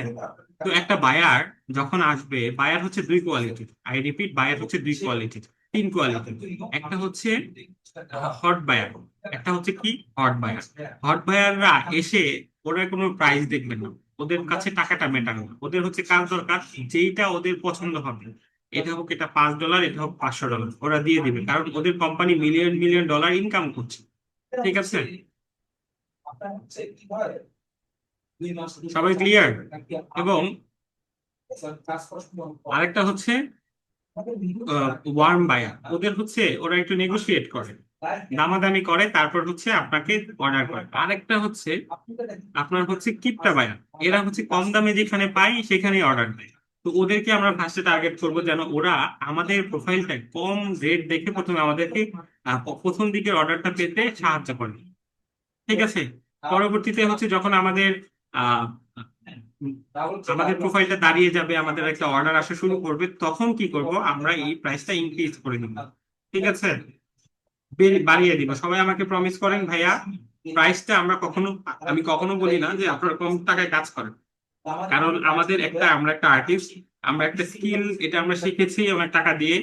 তো একটা বায়ার যখন আসবে, বায়ার হচ্ছে দুই কোয়ালিটির, আই রিপিট, বায়ার হচ্ছে দুই কোয়ালিটির, তিন কোয়ালিটির। একটা হচ্ছে হট বায়ার, একটা হচ্ছে কি হট বায়ার। হট বায়াররা এসে ওরা কোনো প্রাইস দেখবে না, ওদের কাছে টাকাটা ম্যাটার না, ওদের হচ্ছে কাজ দরকার, যেইটা ওদের পছন্দ হবে, এটা হোক এটা $5, এটা হোক $500, ওরা দিয়ে দিবে, কারণ ওদের company million million dollar income করছে। ঠিক আছে, সবাই ক্লিয়ার? এবং আরেকটা হচ্ছে ওয়ার্ম বায়ার, ওদের হচ্ছে ওরা একটু নেগোশিয়েট করে, দামাদামি করে, তারপর হচ্ছে আপনাকে অর্ডার করে। আরেকটা হচ্ছে আপনার হচ্ছে কিপটা বায়ার, এরা হচ্ছে কম দামে যেখানে পাই সেখানে অর্ডার দেয়। তো ওদেরকে আমরা ফার্স্টে টার্গেট করবো, যেন ওরা আমাদের প্রোফাইলটা কম রেট দেখে প্রথমে আমাদেরকে প্রথম দিকের অর্ডারটা পেতে সাহায্য করে। ঠিক আছে, পরবর্তীতে হচ্ছে যখন আমাদের আহ আমাদের প্রোফাইলটা দাঁড়িয়ে যাবে, আমাদের একটা অর্ডার আসা শুরু করবে, তখন কি করব, আমরা এই প্রাইসটা ইনক্রিজ করে দিব। ঠিক আছে, বাড়িয়ে দিব। সবাই আমাকে প্রমিস করেন ভাইয়া, প্রাইসটা আমরা কখনো, আমি কখনো বলি না যে আপনারা কম টাকায় কাজ করেন, কারণ আমাদের একটা, আমরা একটা আর্টিস্ট, আমরা একটা স্কিল, এটা আমরা শিখেছি অনেক টাকা দিয়ে,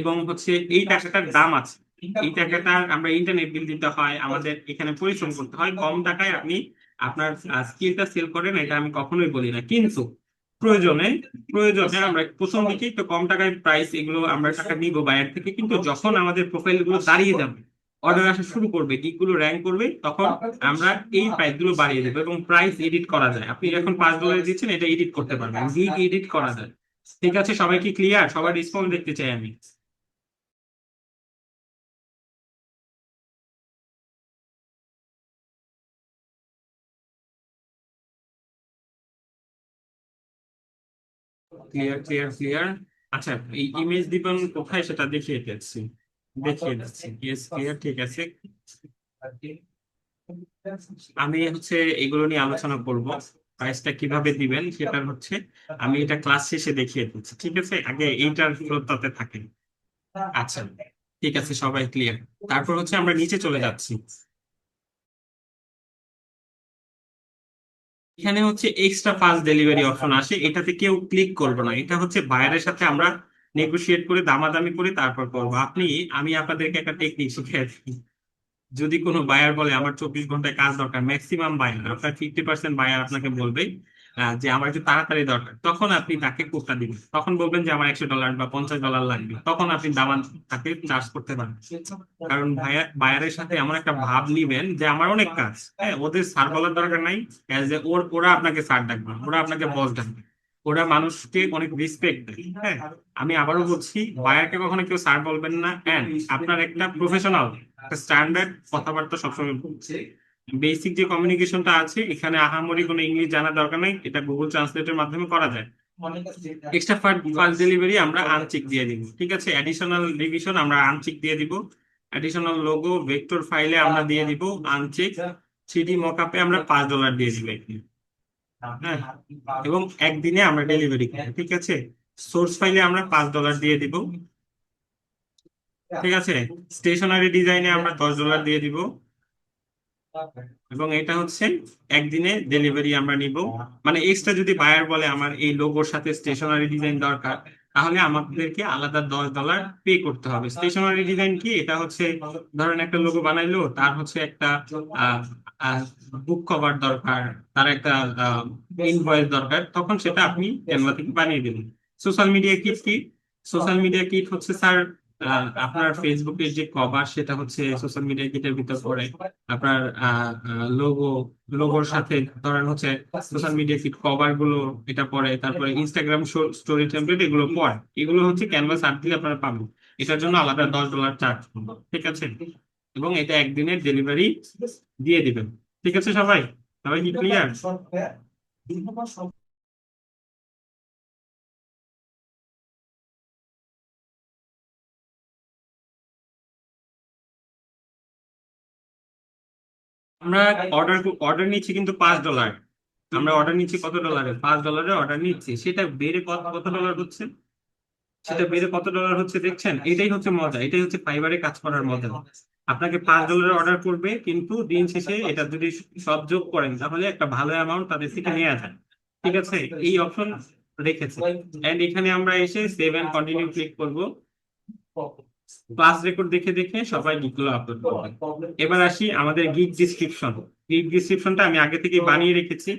এবং হচ্ছে এই টাকাটার দাম আছে, এই টাকাটা আমরা ইন্টারনেট বিল দিতে হয়, আমাদের এখানে পরিশ্রম করতে হয়। কম টাকায় আপনি আপনার স্কিলটা সেল করেন, এটা আমি কখনোই বলি না, কিন্তু প্রয়োজনে, প্রয়োজনে আমরা প্রথম দিকে একটু কম টাকায় প্রাইস এগুলো আমরা টাকা নিব বায়ার থেকে, কিন্তু যখন আমাদের প্রোফাইল গুলো দাঁড়িয়ে যাবে, অর্ডার আসা শুরু করবে, গিগ গুলো র্যাঙ্ক করবে, তখন আমরা এই প্রাইস গুলো বাড়িয়ে দেবো। এবং প্রাইস এডিট করা যায়, আপনি এখন $5 দিচ্ছেন, এটা এডিট করতে পারবেন, গিগ এডিট করা যায়। ঠিক আছে, সবাই কি ক্লিয়ার? সবার রেসপন্স দেখতে চাই আমি। Clear clear clear. আচ্ছা, এই ইমেজ দিবেন কোথায় সেটা দেখিয়ে দিচ্ছি ইয়েস ক্লিয়ার, ঠিক আছে। আমি হচ্ছে এগুলো নিয়ে আলোচনা করব, প্রাইসটা কিভাবে দিবেন সেটা হচ্ছে আমি এটা ক্লাস শেষে দেখিয়ে দিচ্ছি, ঠিক আছে। আগে এইটার ফ্লোটাতে থাকে। আচ্ছা, ঠিক আছে, সবাই ক্লিয়ার। তারপর হচ্ছে আমরা নিচে চলে যাচ্ছি। এখানে হচ্ছে এক্সট্রা ফাস্ট ডেলিভারি অপশন আসে, এটাতে কেউ ক্লিক করবে না। এটা হচ্ছে বায়ারের সাথে আমরা নেগোশিয়েট করে দামাদামি করে তারপর করবো। আমি আপনাদেরকে একটা টেকনিক শিখিয়ে দিই। যদি কোনো বায়ার বলে আমার 24 ঘন্টায় কাজ দরকার, ম্যাক্সিমাম বায়ার আপনার 50% বায়ার আপনাকে বলবে যে আমার একটু তাড়াতাড়ি দরকার, তখন আপনি তাকে কোডটা দিবেন, তখন বলবেন যে আমার $100 বা $50 লাগবে, তখন আপনি দামান তাকে চার্জ করতে পারেন। কারণ বায়ারের সাথে এমন একটা ভাব নিবেন যে আমার অনেক কাজ, হ্যাঁ, ওদের স্যার বলার দরকার নাই। ওরা আপনাকে স্যার ডাকবে, ওরা আপনাকে বস ডাকবে, ওরা মানুষকে অনেক রেসপেক্ট দেয়, হ্যাঁ। আমি আবারও বলছি, বায়ারকে কখনো কেউ স্যার বলবেন না, এন্ড আপনার একটা প্রফেশনাল স্ট্যান্ডার্ড কথাবার্তা সবসময় বলছে। বেসিক যে কমিউনিকেশনটা আছে এখানে আহামরি কোনো ইংলিশ জানার দরকার নেই, এটা গুগল ট্রান্সলেটের মাধ্যমে করা যায়। এক্সট্রা ফাস্ট ডেলিভারি আমরা আনচেক দিয়ে দিব, ঠিক আছে। অ্যাডিশনাল রিভিশন আমরা আনচেক দিয়ে দিব। অ্যাডিশনাল লোগো ভেক্টর ফাইলে আমরা দিয়ে দিব আনচেক। 3D মকআপে আমরা $5 দিয়ে দিব এখানে, হ্যাঁ। এবং একদিনে আমরা ডেলিভারি করি, ঠিক আছে। সোর্স ফাইলে আমরা $5 দিয়ে দিব, ঠিক আছে। স্টেশনারি ডিজাইনে আমরা $10 দিয়ে দিব। এবং এটা হচ্ছে একদিনে ডেলিভারি আমরা নিব। মানে এক্সট্রা যদি বায়ার বলে আমার এই লোগোর সাথে স্টেশনারি ডিজাইন দরকার, তাহলে আমাদেরকে আলাদা $10 পে করতে হবে। স্টেশনারি ডিজাইন কি, এটা হচ্ছে ধরেন একটা লোগো বানাইলো, তার হচ্ছে একটা বুক কভার দরকার, তার একটা ইনভয়েস দরকার, তখন সেটা আপনি ক্যানভা থেকে বানিয়ে দিবেন। সোশ্যাল মিডিয়া কিট কি, সোশ্যাল মিডিয়া কিট হচ্ছে স্যার আপনার ফেসবুকের যে কভার সেটা হচ্ছে সোশ্যাল মিডিয়া কিটের ভিতর পড়ে। আপনার লোগো লোগোর সাথে ধরেন হচ্ছে সোশ্যাল মিডিয়া কিট কভার গুলো এটা পড়ে, তারপরে ইনস্টাগ্রাম স্টোরি টেমপ্লেট এগুলো পড়ে, এগুলো হচ্ছে ক্যানভাস আর্ট দিলে আপনারা পাবেন। এটার জন্য আলাদা $10 চার্জ করবো, ঠিক আছে। এবং এটা একদিনের ডেলিভারি দিয়ে দিবেন, ঠিক আছে। সবাই সবাই কি ক্লিয়ার? আমরা অর্ডার অর্ডার নিচ্ছি কিন্তু $5। আমরা অর্ডার নিচ্ছি কত ডলারে? $5 অর্ডার নিচ্ছি, সেটা বেড়ে কত কত ডলার হচ্ছে, দেখছেন? এটাই হচ্ছে মজা, এটাই হচ্ছে ফাইবারে কাজ করার মজা। আপনাকে $5 অর্ডার করবে, কিন্তু দিন শেষে এটা যদি সব যোগ করেন তাহলে একটা ভালো অ্যামাউন্ট তাদের থেকে নেওয়া যায়, ঠিক আছে। এই অপশন রেখেছে। এন্ড এখানে আমরা এসে সেভ এন্ড কন্টিনিউ ক্লিক করব। ক্লাস রেকর্ড দেখে দেখে সবাই গিকগুলো আপলোড করবে। এবার আসি আমাদের গিগ ডিসক্রিপশন। গিগ ডিসক্রিপশনটা আমি আগে থেকে বানিয়ে রেখেছি।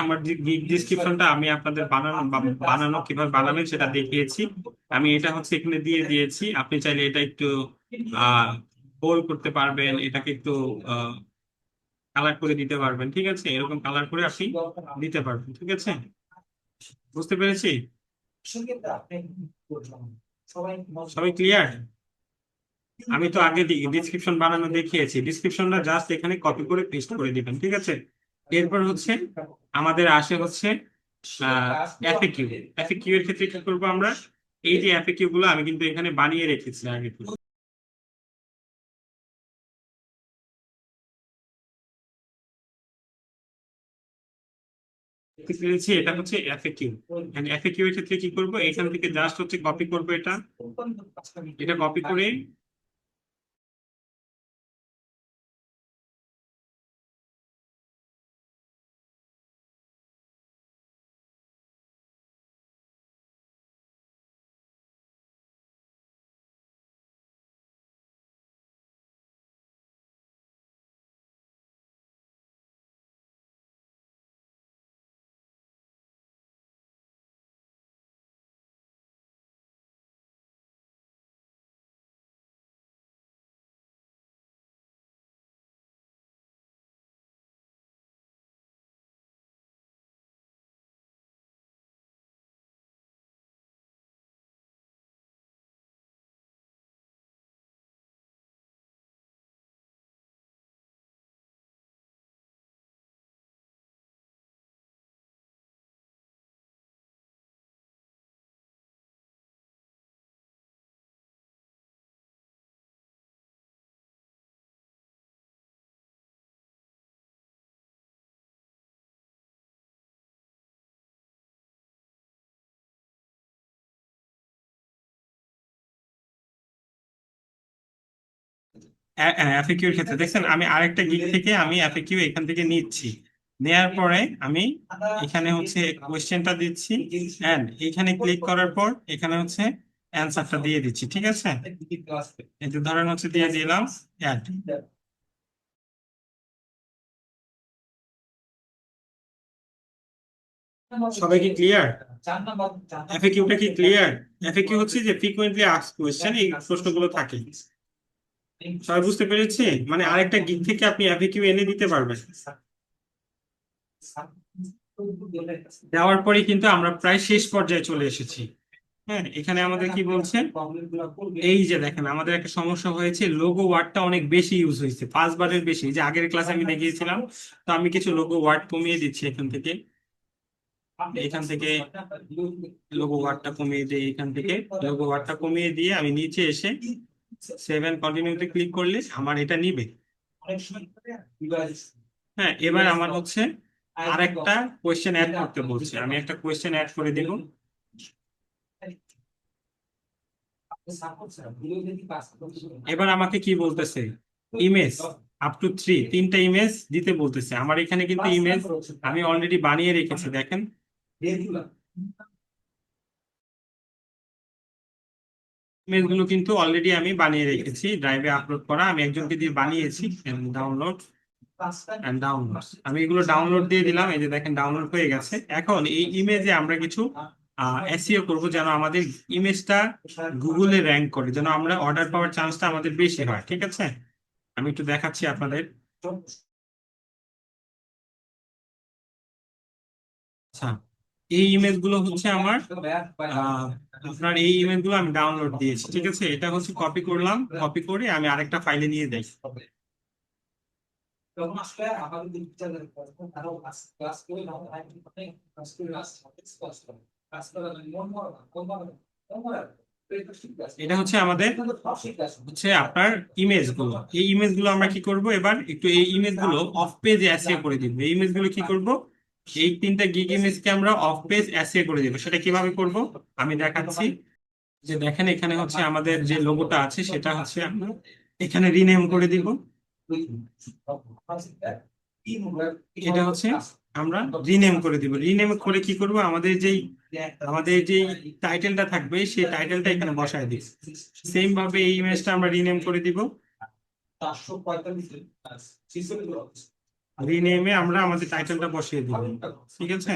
আমার যে গিগ ডিসক্রিপশনটা আমি আপনাদের বানানো কিভাবে বানাবেন সেটা দেখিয়েছি। আমি এটা হচ্ছে এখানে দিয়ে দিয়েছি, আপনি চাইলে এটা একটু আহ বোল্ড করতে পারবেন, এটাকে একটু কালার করে দিতে পারবেন, ঠিক আছে। এরকম কালার করে আপনি দিতে পারবেন, ঠিক আছে। বুঝতে পেরেছি? সবাই ক্লিয়ার? আমি তো আগে ডিসক্রিপশন বানানো দেখিয়েছি, ডিসক্রিপশনটা জাস্ট এখানে কপি করে পেস্ট করে দিবেন, ঠিক আছে। এরপর হচ্ছে আমাদের আসে হচ্ছে এফএকিউ। এফএকিউ এর ক্ষেত্রে কি করবো আমরা, এই যে এফএকিউ গুলো আমি কিন্তু এখানে বানিয়ে রেখেছি আগে থেকে। বুঝতে পেরেছি, এটা হচ্ছে এফএকিউ। এফএকিউ এর ক্ষেত্রে কি করবো, এখান থেকে জাস্ট হচ্ছে কপি করবো এটা, এটা কপি করে এফএকিউ এর ক্ষেত্রে দেখছেন আমি আরেকটা গিগ থেকে আমি এফএকিউ এখান থেকে নিচ্ছি, নেয়ার পরে আমি এখানে হচ্ছে কোয়েশ্চেনটা দিচ্ছি এন্ড এখানে ক্লিক করার পর এখানে হচ্ছে অ্যান্সারটা দিয়ে দিচ্ছি, ঠিক আছে? এই যে ধরেন হচ্ছে দিয়ে দিলাম অ্যাড। সবাই কি ক্লিয়ার? এফএকিউটা কি ক্লিয়ার? এফএকিউ হচ্ছে যে ফ্রিকোয়েন্টলি আস্কড কোয়েশ্চেন, এই প্রশ্নগুলো থাকে। সবাই বুঝতে পেরেছি? মানে আরেকটা গিগ থেকে আপনি এফএকিউ এনে দিতে পারবেন। দেওয়ার পরে কিন্তু আমরা প্রায় শেষ পর্যায়ে চলে এসেছি। হ্যাঁ, এখানে আমাদের কি বলছে, এই যে দেখেন আমাদের একটা সমস্যা হয়েছে, লোগো ওয়ার্ডটা অনেক বেশি ইউজ হয়েছে, 5 বারের বেশি। এই যে আগের ক্লাসে আমি দেখিয়েছিলাম, তো আমি কিছু লোগো ওয়ার্ড কমিয়ে দিচ্ছি এখান থেকে। এখান থেকে লোগো ওয়ার্ডটা কমিয়ে দিই, এখান থেকে লোগো ওয়ার্ডটা কমিয়ে দিয়ে আমি নিচে এসে 7 কন্টিনিউতে ক্লিক করলে আমার এটা নিবে। হ্যাঁ, এবার আমার হচ্ছে আরেকটা কোয়েশ্চেন অ্যাড করতে বলছে, আমি একটা কোয়েশ্চেন অ্যাড করে দিব। এবার আমাকে কি বলতেছে, ইমেজ আপ টু 3 ইমেজ দিতে বলতেছে। আমার এখানে কিন্তু ইমেজ আমি অলরেডি বানিয়ে রেখেছি, দেখেন ইমেজ গুলো কিন্তু অলরেডি আমি বানিয়ে রেখেছি, ড্রাইভে আপলোড করা, আমি একজনকে দিয়ে বানিয়েছি। ডাউনলোড এন্ড ডাউনলোড, আমি এগুলো ডাউনলোড দিয়ে দিলাম, এই যে দেখেন ডাউনলোড হয়ে গেছে। এখন এই ইমেজে আমরা কিছু এসইও করব, যেন আমাদের ইমেজটা গুগলে র্যাঙ্ক করে, যেন আমরা অর্ডার পাওয়ার চান্সটা আমাদের বেশি হয়, ঠিক আছে? আমি একটু দেখাচ্ছি আপনাদের। আচ্ছা, এই ইমেজ গুলো হচ্ছে আমার আপনার এই ইমেজ গুলো আমি ডাউনলোড দিয়েছি, ঠিক আছে? এটা হচ্ছে কপি করলাম, কপি করে আমি আরেকটা ফাইলে নিয়ে যাই। এটা হচ্ছে আমাদের হচ্ছে আপনার ইমেজ গুলো। এই ইমেজ গুলো আমরা কি করব, এবার একটু এই ইমেজ গুলো অফ পেজ অ্যাসিও করে দিব। এই ইমেজ গুলো কি করব, এই 3টা গিগ ইমেজকে আমরা অফ পেজ অ্যাসিও করে দিব। সেটা কিভাবে করব আমি দেখাচ্ছি। যে দেখেন এখানে হচ্ছে আমাদের যে লোগোটা আছে সেটা হচ্ছে আমরা এখানে রিনেম করে দিব। এটা হচ্ছে আমরা রিনেম করে দিব। রিনেম করে কি করব, আমাদের যেই টাইটেলটা থাকবে সেই টাইটেলটা এখানে বসায় দিব। সেম ভাবে এই ইমেজটা আমরা রিনেম করে দিব। রিনেমে আমরা আমাদের টাইটেলটা বসিয়ে দিব, ঠিক আছে?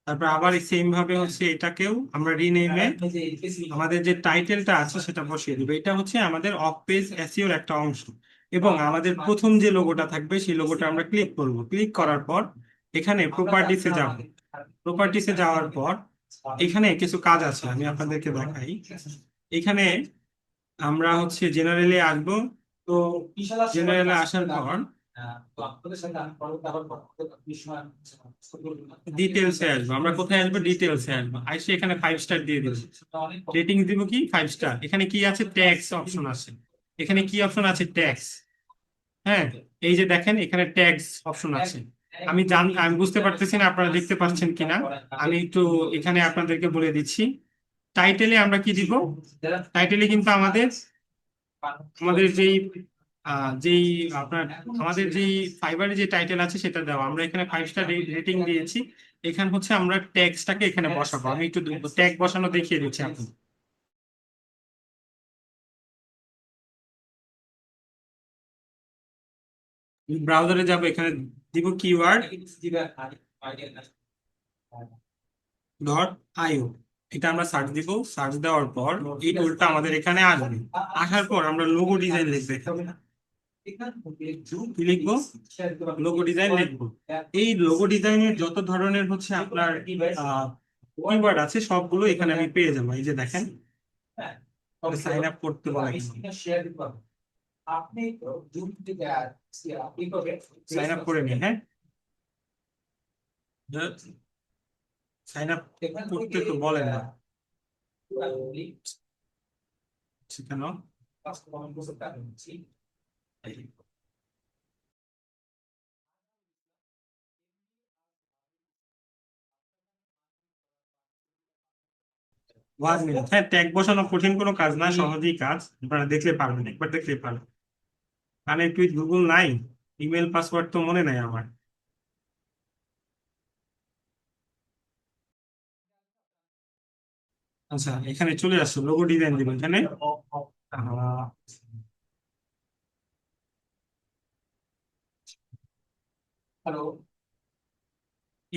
তারপর আবার সেম ভাবে হচ্ছে এটাকেও আমরা রিনেমে আমাদের যে টাইটেলটা আছে সেটা বসিয়ে দিব। এটা হচ্ছে আমাদের অফ পেজ এসইওর একটা অংশ। এবং আমাদের প্রথম যে লোগোটা থাকবে সেই লোগোটা আমরা ক্লিক করব। ক্লিক করার পর এখানে প্রপার্টিসে যাব। প্রপার্টিসে যাওয়ার পর এখানে কিছু কাজ আছে, আমি আপনাদেরকে দেখাই। এখানে আমরা হচ্ছে জেনারেলে আসবো। তো জেনারেলে আসার পর ডিটেলসে আসবো। আমরা কোথায় আসবো? ডিটেলসে আসবো। আইসে এখানে 5 স্টার দিয়ে দিব। রেটিং দিব কি 5 স্টার। এখানে কি আছে? ট্যাক্স অপশন আছে। এখানে কি অপশন আছে? ট্যাক্স। হ্যাঁ, এই যে দেখেন এখানে ট্যাক্স অপশন আছে। আমি বুঝতে পারতেছি না আপনারা দেখতে পাচ্ছেন কিনা। আমি একটু এখানে আপনাদেরকে বলে দিচ্ছি। টাইটেলে আমরা কি দিব? টাইটেলে কিন্তু আমাদের আমাদের যেই আপনার আমাদের যেই ফাইবারে যে টাইটেল আছে সেটা দেওয়া। আমরা এখানে 5 স্টার রেটিং দিয়েছি। এখানে হচ্ছে আমরা ট্যাগটাকে এখানে বসাবো। আমি একটু ট্যাগ বসানো দেখিয়ে দিচ্ছি আপনি। ব্রাউজারে যাব, এখানে দিব কিওয়ার্ড ডট আইও। এটা আমরা সার্চ দিব। সার্চ দেওয়ার পর এই টুলটা আমাদের এখানে আসবে। আসার পর আমরা লোগো ডিজাইন লিখবো এখানে। কি লিখবো? লোগো ডিজাইন লিখবো। এই লোগো ডিজাইনের যত ধরনের হচ্ছে আপনার কিওয়ার্ড আছে সবগুলো এখানে আমি পেয়ে যাবো। এই যে দেখেন সাইন আপ করতে বলা সাইন আপ করে নিন। হ্যাঁ, সাইন আপ করতে তো বলেন না কেন? One minute. হ্যাঁ, ট্যাগ বসানো কঠিন কোনো কাজ না, সহজেই কাজ। আপনারা দেখলে পারবেন, একবার দেখলে পারবেন। কানেক্ট উইথ গুগল নাই, ইমেল পাসওয়ার্ড তো মনে নাই আমার। আচ্ছা, এখানে চলে আসছো, লোগো ডিজাইন দিব এখানে। আহ,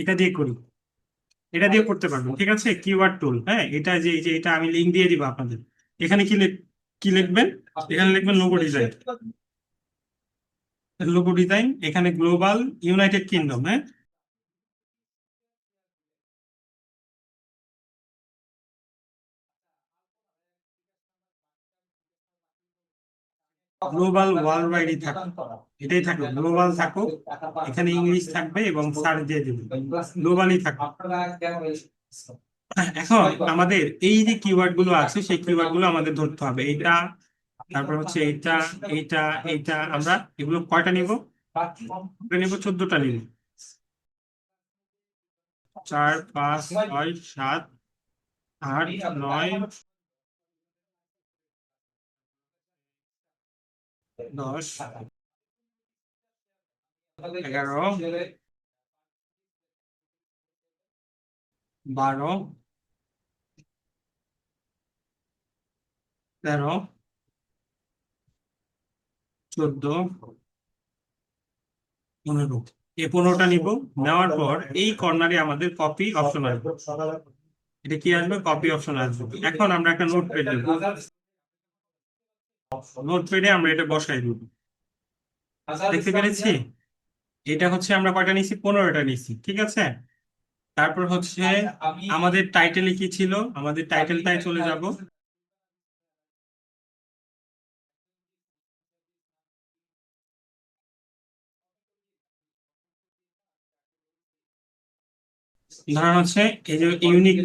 এটা দিয়ে করি, এটা দিয়ে করতে পারবেন, ঠিক আছে। কিওয়ার্ড টুল, হ্যাঁ, এটা যে এই যে এটা আমি লিঙ্ক দিয়ে দিব আপনাদের। এখানে কি লিখবেন, এখানে লিখবেন লোগো ডিজাইন। লোগো ডিজাইন, এখানে গ্লোবাল ইউনাইটেড কিংডম, হ্যাঁ, গ্লোবাল ওয়ার্ল্ড ওয়াইডই থাকুক, এটাই থাকুক, গ্লোবাল থাকুক। এখানে ইংলিশ থাকবে এবং সার্চ দিয়ে দিবেন, গ্লোবালই থাকুক। এখন আমাদের এই যে কিওয়ার্ড গুলো আছে সেই কিওয়ার্ড গুলো আমাদের ধরতে হবে। এটা, তারপর হচ্ছে এইটা, এইটা, এইটা, আমরা এগুলো কয়টা নিব? আমরা নিব 14টা নিব। 4, 5, 6, 7, 8, 9, 10, 11, 12, 13, 14, 15। এই 15টা নিব। নেওয়ার পর এই কর্নারে আমাদের কপি অপশন আসবে। এটা কি আসবে? কপি অপশন আসবে। এখন আমরা একটা নোটপ্যাড নেব, নোটপ্যাডে আমরা এটা বসাই দিব। দেখতে পেরেছি? এটা হচ্ছে আমরা কয়টা নিছি? 15টা নিছি, ঠিক আছে। তারপর হচ্ছে আমাদের টাইটেলে কি ছিল, আমাদের টাইটেলটায় চলে যাব। ধরেন হচ্ছে এই যে ইউনিক,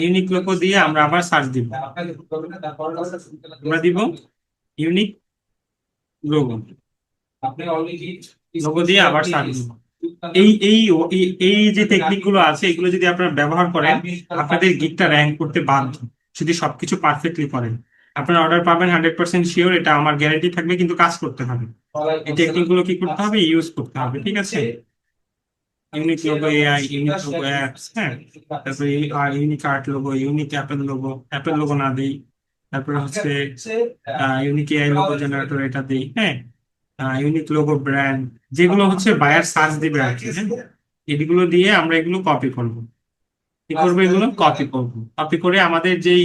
ইউনিক লোগো দিয়ে আমরা আবার সার্চ দিব। আমরা দিব ইউনিক লোগো, লোগো দিয়ে আবার সার্চ দিব। এই এই এই যে টেকনিক গুলো আছে এগুলো যদি আপনারা ব্যবহার করেন, আপনাদের গিগটা র্যাঙ্ক করতে বাধ্য, যদি সবকিছু পারফেক্টলি করেন। আপনারা অর্ডার পাবেন 100% শিওর, এটা আমার গ্যারান্টি থাকবে, কিন্তু কাজ করতে হবে। এই টেকনিক গুলো কি করতে হবে? ইউজ করতে হবে, ঠিক আছে। Unique logo AI, unique logo apps, হ্যাঁ, তারপরে unique art logo, unique Apple logo, Apple logo না দেই, তারপরে হচ্ছে ইউনিক এআই লোগো জেনারেটর, এটা দিই, হ্যাঁ, ইউনিক লোগো ব্র্যান্ড, যেগুলো হচ্ছে বায়ার সার্চ দিবে আর কি, হ্যাঁ। এগুলো দিয়ে আমরা এগুলো কপি করব। কি করবো? এগুলো কপি করব। কপি করে আমাদের যেই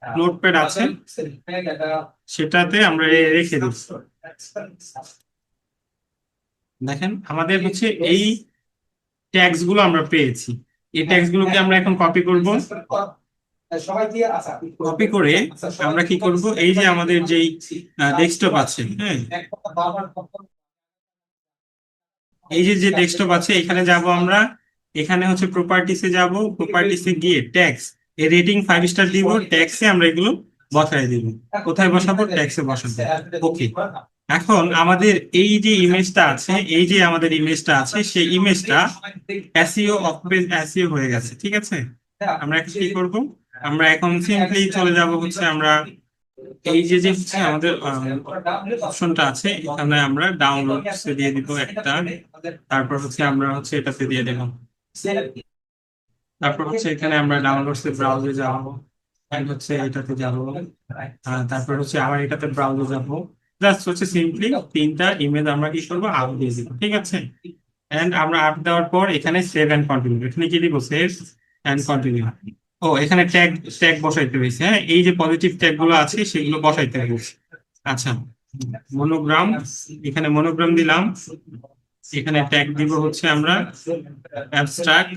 নোটপ্যাড আছে সেটাতে আমরা রেখে দিচ্ছি। দেখেন আমাদের হচ্ছে এই ট্যাগস গুলো আমরা পেয়েছি। এই ট্যাগস গুলোকে আমরা এখন কপি করব। কপি করে আমরা কি করব? এই যে আমাদের যেই ডেস্কটপ আছে, হ্যাঁ, এই যে যে ডেস্কটপ আছে এখানে যাব আমরা। এখানে হচ্ছে প্রপার্টিসে যাব, প্রপার্টিসে গিয়ে ট্যাক্স, এই রেটিং 5 স্টার দিব, ট্যাক্সে আমরা এগুলো বসায় দিব। কোথায় বসাবো? ট্যাক্সে বসাবো। ওকে। এখন আমাদের এই যে ইমেজটা আছে, এই যে আমাদের ইমেজটা আছে, সেই ইমেজটা এসইও অফ পেজ এসইও হয়ে গেছে, ঠিক আছে। আমরা এখন কি করব? আমরা এখন সিম্পলি চলে যাব হচ্ছে আমরা এই যে যে হচ্ছে আমাদের অপশনটা আছে, এখানে আমরা ডাউনলোড দিয়ে দিব একটা। তারপর হচ্ছে আমরা হচ্ছে এটাতে দিয়ে দিলাম। তারপর হচ্ছে এখানে আমরা ডাউনলোডস ব্রাউজে যাব, হচ্ছে এটাতে যাব, তারপর হচ্ছে আবার এটাতে ব্রাউজে যাব। জাস্ট হচ্ছে সিম্পলি 3টা ইমেজ আমরা কি করবো? আপ দিয়ে দিব, ঠিক আছে। এন্ড আমরা আপ দেওয়ার পর এখানে সেভ এন্ড কন্টিনিউ, এখানে কি দিব? Save and continue. ও, এখানে ট্যাগ ট্যাগ বসাইতে হয়েছে, হ্যাঁ, এই যে পজিটিভ ট্যাগ গুলো আছে সেগুলো বসাইতে হয়েছে। আচ্ছা, মনোগ্রাম, এখানে মনোগ্রাম দিলাম। এখানে ট্যাগ দিব হচ্ছে আমরা অ্যাবস্ট্রাক্ট।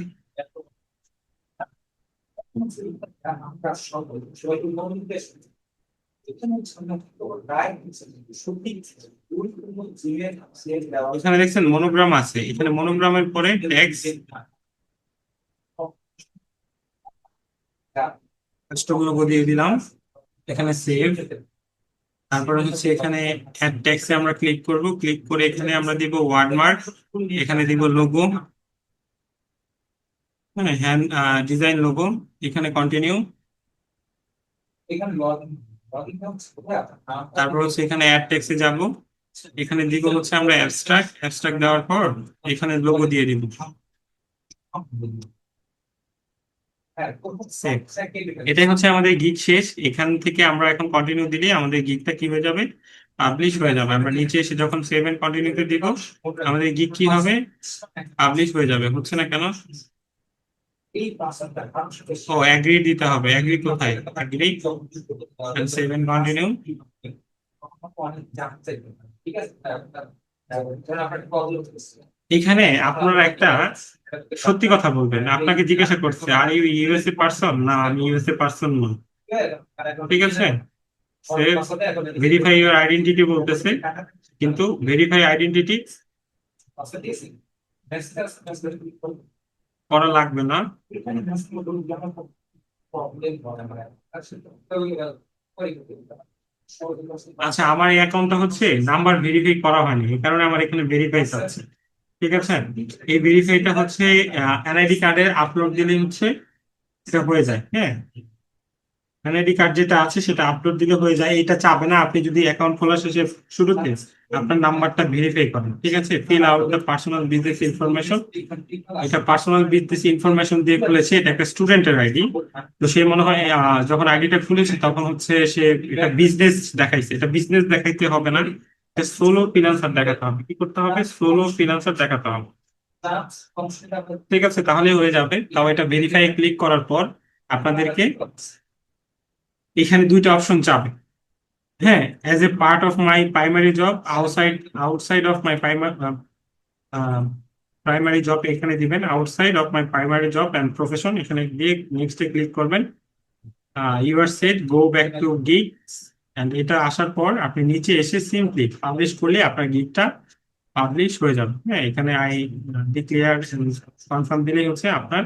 এখানে দেখছেন মনোগ্রাম আছে, এখানে মনোগ্রামের পরে ট্যাক্স লোগো দিয়ে দিলাম। এখানে সেভ। তারপরে হচ্ছে এখানে অ্যাড ট্যাক্সে আমরা ক্লিক করব, ক্লিক করে এখানে আমরা দিব ওয়ার্ডমার্ক, এখানে দিব লোগো, হ্যাঁ, হ্যান্ড ডিজাইন লোগো, এখানে কন্টিনিউ। তারপর হচ্ছে এখানে অ্যাড টেক্সটে যাব, এখানে দিব হচ্ছে আমরা অ্যাবস্ট্রাক্ট, অ্যাবস্ট্রাক্ট দেওয়ার পর এখানে লোগো দিয়ে দিব। Save। এটাই হচ্ছে আমাদের গিগ শেষ। এখান থেকে আমরা এখন কন্টিনিউ দিলে আমাদের গিগটা কি হয়ে যাবে, পাবলিশ হয়ে যাবে। আমরা নিচে এসে যখন সেভ এন্ড কন্টিনিউতে দিব, আমাদের গিগ কি হবে, পাবলিশ হয়ে যাবে। হচ্ছে না কেন? ও অ্যাগ্রি দিতে হবে। অ্যাগ্রি কোথায়? Agree and save and continue. এখানে আপনারা একটা সত্যি কথা বলবেন। আপনাকে জিজ্ঞাসা করছে আর ইউ ইউএসএ পার্সন, না আমি ইউএসএ পার্সন না, ঠিক আছে? ভেরিফাই ইউর আইডেন্টিটি বলতেছে, কিন্তু ভেরিফাই আইডেন্টিটি করা লাগবে না। আচ্ছা, আমার এই অ্যাকাউন্টটা হচ্ছে নাম্বার ভেরিফাই করা হয়নি, এই কারণে আমার এখানে ভেরিফাই আছে, ঠিক আছে? এই ভেরিফাইটা হচ্ছে এনআইডি কার্ডের আপলোড দিলে হচ্ছে এটা হয়ে যায়। হ্যাঁ, এনআইডি কার্ড যেটা আছে সেটা আপলোড দিলে হয়ে যায়। এটা চাবে না আপনি যদি অ্যাকাউন্ট খোলা শেষে শুরুতে আপনার নাম্বারটা ভেরিফাই করেন, ঠিক আছে? Fill out the personal business information. এটা পার্সোনাল বিজনেস ইনফরমেশন দিয়ে খুলেছে, এটা একটা স্টুডেন্টের আইডি। তো সে মনে হয় যখন আইডিটা খুলেছে তখন হচ্ছে সে এটা বিজনেস দেখাইছে। এটা বিজনেস দেখাইতে হবে না, এটা সোলো ফ্রিল্যান্সার দেখাতে হবে। কি করতে হবে? সোলো ফ্রিল্যান্সার দেখাতে হবে, ঠিক আছে? তাহলে হয়ে যাবে। তাও এটা ভেরিফাই ক্লিক করার পর আপনাদেরকে এখানে দুইটা অপশন চাবে। হ্যাঁ, as a part of my primary job, outside of my primary job এখানে দিবেন, outside of my primary job and profession, এখানে দিয়ে নেক্সটে ক্লিক করবেন। You are set go back to gigs, and এটা আসার পর আপনি নিচে এসে সিম্পলি পাবলিশ করলে আপনার গিগটা পাবলিশ হয়ে যাবে। হ্যাঁ, এখানে আই ডিক্লেয়ার কনফার্ম দিলেই হচ্ছে আপনার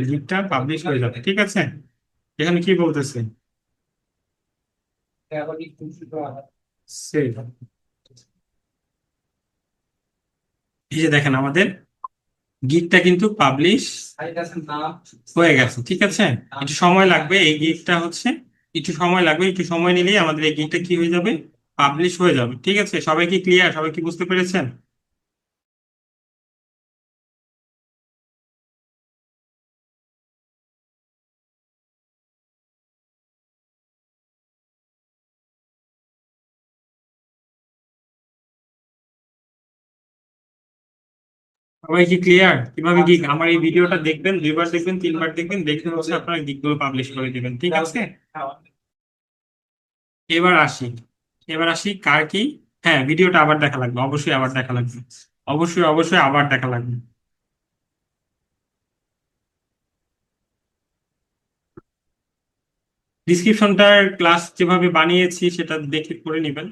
গিগটা পাবলিশ হয়ে যাবে, ঠিক আছে? এখানে কি বলতেছে? Save। এই যে দেখেন আমাদের গিগটা কিন্তু পাবলিশ হয়ে গেছে, ঠিক আছে? একটু সময় লাগবে, এই গিগটা হচ্ছে একটু সময় লাগবে। একটু সময় নিলেই আমাদের এই গিগটা কি হয়ে যাবে, পাবলিশ হয়ে যাবে, ঠিক আছে? সবাই কি ক্লিয়ার? সবাই কি বুঝতে পেরেছেন? সবাই কি ক্লিয়ার কিভাবে গিগ? আমার এই ভিডিওটা দেখবেন, দুইবার দেখবেন, তিনবার দেখবেন, দেখে হচ্ছে আপনারা গিগ গুলো পাবলিশ করে দিবেন, ঠিক আছে? এবার আসি, এবার আসি কার কি। হ্যাঁ, ভিডিওটা আবার দেখা লাগবে, অবশ্যই আবার দেখা লাগবে, অবশ্যই অবশ্যই আবার দেখা লাগবে। ডিসক্রিপশনটার ক্লাস যেভাবে বানিয়েছি সেটা দেখে করে নিবেন।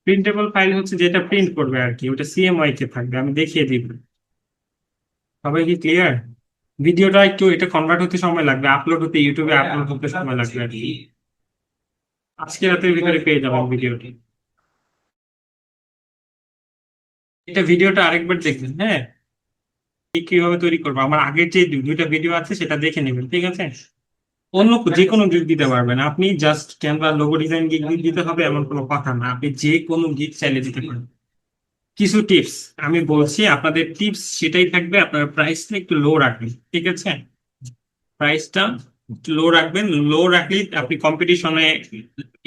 প্রিন্টেবল ফাইল হচ্ছে যেটা প্রিন্ট করবে আর কি, ওটা সিএমওয়াই কে থাকবে, আমি দেখিয়ে দিব। সবাই কি ক্লিয়ার? ভিডিওটা একটু এটা কনভার্ট হতে সময় লাগবে, আপলোড হতে, ইউটিউবে আপলোড হতে সময় লাগবে আর কি। আজকে রাতের ভিতরে পেয়ে যাবেন ভিডিওটি। এটা ভিডিওটা আরেকবার দেখবেন, হ্যাঁ, কিভাবে তৈরি করবো। আমার আগের যে দুইটা ভিডিও আছে সেটা দেখে নেবেন, ঠিক আছে? অন্য যে কোনো গিগ দিতে পারবেন আপনি, just Canva logo design gig দিতে হবে এমন কোনো কথা না, আপনি যে কোনো গিগ চাইলে দিতে পারেন। কিছু টিপস আমি বলছি, আপনাদের টিপস সেটাই থাকবে, আপনার প্রাইসটা একটু লো রাখবেন, ঠিক আছে? প্রাইসটা একটু লো রাখবেন। লো রাখলে আপনি কম্পিটিশনে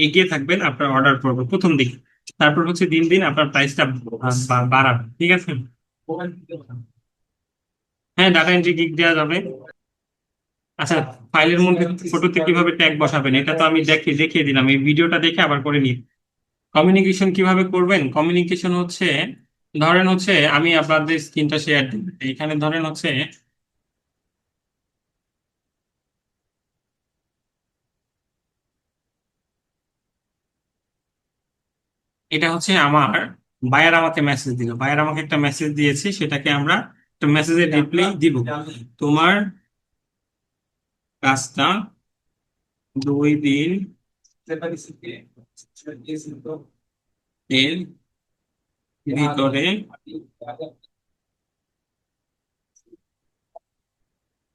এগিয়ে থাকবেন, আপনার অর্ডার করবে প্রথম দিকে। তারপর হচ্ছে দিন দিন আপনার প্রাইসটা বাড়াবে, ঠিক আছে? হ্যাঁ, ডাটা এন্ট্রি গিগ দেওয়া যাবে। আচ্ছা, ফাইলের মধ্যে ফটোতে কিভাবে ট্যাগ বসাবেন এটা তো আমি দেখিয়ে দিলাম, এই ভিডিওটা দেখে আবার করে নিন। কমিউনিকেশন কিভাবে করবেন? কমিউনিকেশন হচ্ছে, ধরেন হচ্ছে আমি আপনাদের স্ক্রিনটা শেয়ার দিই, এখানে ধরেন হচ্ছে এটা হচ্ছে আমার বায়ার আমাকে মেসেজ দিল, বায়ার আমাকে একটা মেসেজ দিয়েছে, সেটাকে আমরা একটা মেসেজের রিপ্লাই দিব। তোমার কাজটা 2 দিন এর ভিতরে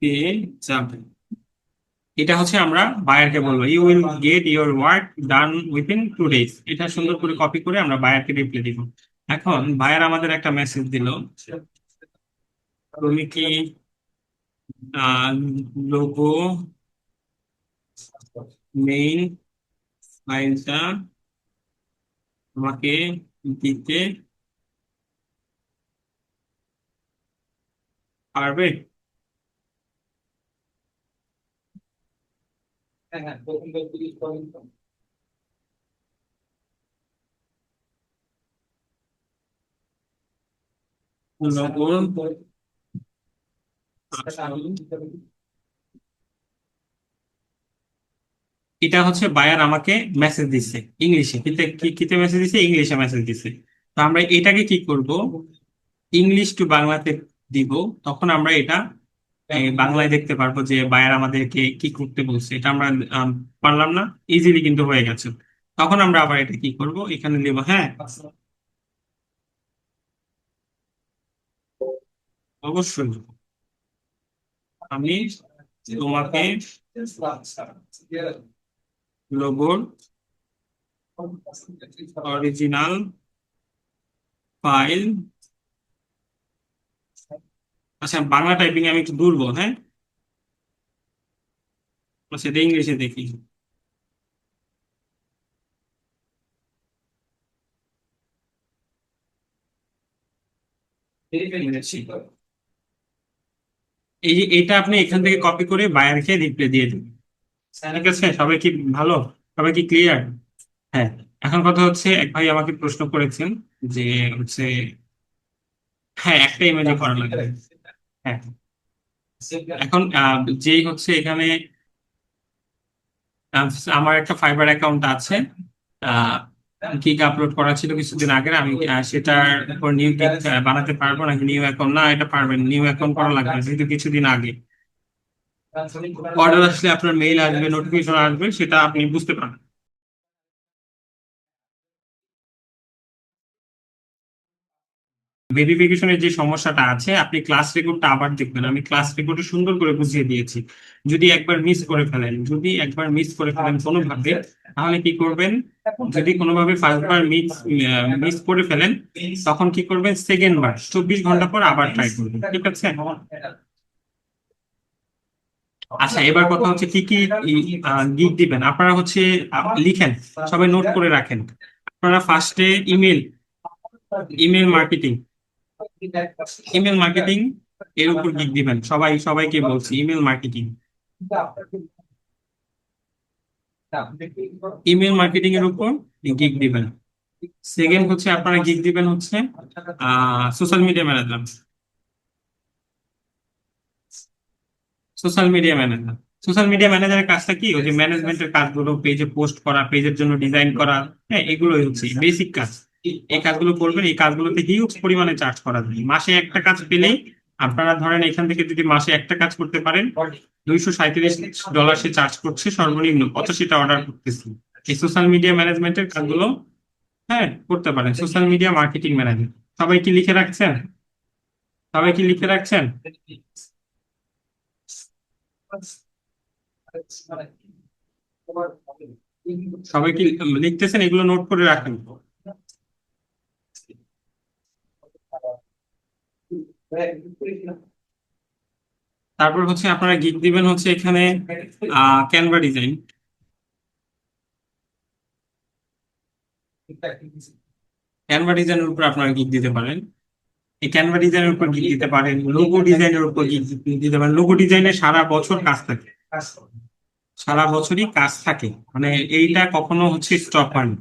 পেয়ে যাবে, এটা হচ্ছে আমরা বায়ারকে বলবো you will get your work done within 2 days। এটা সুন্দর করে কপি করে আমরা বায়ারকে রিপ্লাই দিব। এখন বায়ার আমাদের একটা মেসেজ দিল, তুমি কি লোগো মেইন ফাইলটা আমাকে দিতে পারবে? লোগো এটা হচ্ছে বায়ার আমাকে মেসেজ দিচ্ছে ইংলিশে, কিতে কিতে মেসেজ দিচ্ছে, ইংলিশে মেসেজ দিচ্ছে। তো আমরা এটাকে কি করব, ইংলিশ টু বাংলাতে দিব। তখন আমরা এটা বাংলায় দেখতে পারবো যে বায়ার আমাদেরকে কি করতে বলছে। এটা আমরা আম, পারলাম না, ইজিলি কিন্তু হয়ে গেছে। তখন আমরা আবার এটা কি করব, এখানে লিখব, হ্যাঁ অবশ্যই আমি তোমাকে লোগোর অরিজিনাল ফাইল, আচ্ছা বাংলা টাইপিং আমি একটু দুর্বল, হ্যাঁ সেটা ইংলিশে দেখি। এই যে এটা আপনি এখান থেকে কপি করে বায়ারকে রিপ্লাই দিয়ে দিন। ঠিক আছে, সবাই কি ভালো, সবাই কি ক্লিয়ার? হ্যাঁ। এখন কথা হচ্ছে, এক ভাই আমাকে প্রশ্ন করেছেন যে হচ্ছে, হ্যাঁ একটা ইমেজে করা লাগবে। হ্যাঁ এখন যেই হচ্ছে এখানে আমার একটা ফাইবার অ্যাকাউন্ট আছে, গিগ আপলোড করা ছিল কিছুদিন আগে। আমি সেটার উপর নিউ গিগ বানাতে পারবো নাকি? নিউ অ্যাকাউন্ট না, এটা পারবেন, নিউ অ্যাকাউন্ট করা লাগবে যেহেতু কিছুদিন আগে অর্ডার আসলে আপনার মেইল আসবে, নোটিফিকেশন আসবে, সেটা আপনি বুঝতে পারবেন। ভেরিফিকেশনের যে সমস্যাটা আছে, আপনি ক্লাস রেকর্ডটা আবার দেখবেন, আমি ক্লাস রেকর্ডে সুন্দর করে বুঝিয়ে দিয়েছি। যদি একবার মিস করে ফেলেন কোনোভাবে, তাহলে কি করবেন, যদি কোনোভাবে ফার্স্টবার মিস করে ফেলেন, তখন কি করবেন, সেকেন্ড বার 24 ঘন্টা পর আবার ট্রাই করবেন, ঠিক আছে? আচ্ছা এবার কথা হচ্ছে কি কি গিগ দিবেন আপনারা হচ্ছে, লিখেন, সবাই নোট করে রাখেন। আপনারা ফার্স্টে email, email marketing, email marketing এর উপর গিগ দিবেন। সবাইকে বলছি ইমেল মার্কেটিং, ইমেল মার্কেটিং এর উপর গিগ দিবেন। সেকেন্ড হচ্ছে আপনারা গিগ দিবেন হচ্ছে social media manager, social media manager. Social media ম্যানেজারের কাজটা কি, ওই যে ম্যানেজমেন্টের কাজগুলো, পেজে পোস্ট করা, পেজের জন্য ডিজাইন করা, হ্যাঁ এগুলোই হচ্ছে বেসিক কাজ। এই কাজগুলো করবেন, এই কাজগুলোতে হিউজ পরিমাণে চার্জ করা যায়। মাসে একটা কাজ পেলেই, আপনারা ধরেন এখান থেকে যদি মাসে একটা কাজ করতে পারেন, $237 সে চার্জ করছে সর্বনিম্ন, 85টা অর্ডার করতেছি। এই সোশ্যাল মিডিয়া ম্যানেজমেন্টের কাজগুলো হ্যাঁ করতে পারেন, সোশ্যাল মিডিয়া মার্কেটিং ম্যানেজার। সবাই কি লিখে রাখছেন? সবাই কি লিখে রাখছেন? সবাই কি লিখতেছেন? এগুলো নোট করে রাখেন। তারপর হচ্ছে আপনারা গিগ দিবেন হচ্ছে এখানে ক্যানভা ডিজাইন, ক্যানভা ডিজাইনের উপর আপনারা গিগ দিতে পারেন। এই ক্যানভা ডিজাইনের উপর গিগ দিতে পারেন, লোগো ডিজাইনের উপর গিগ দিতে পারেন। লোগো ডিজাইনে সারা বছর কাজ থাকে, সারা বছরই কাজ থাকে, মানে এইটা কখনো হচ্ছে স্টপ হয় না।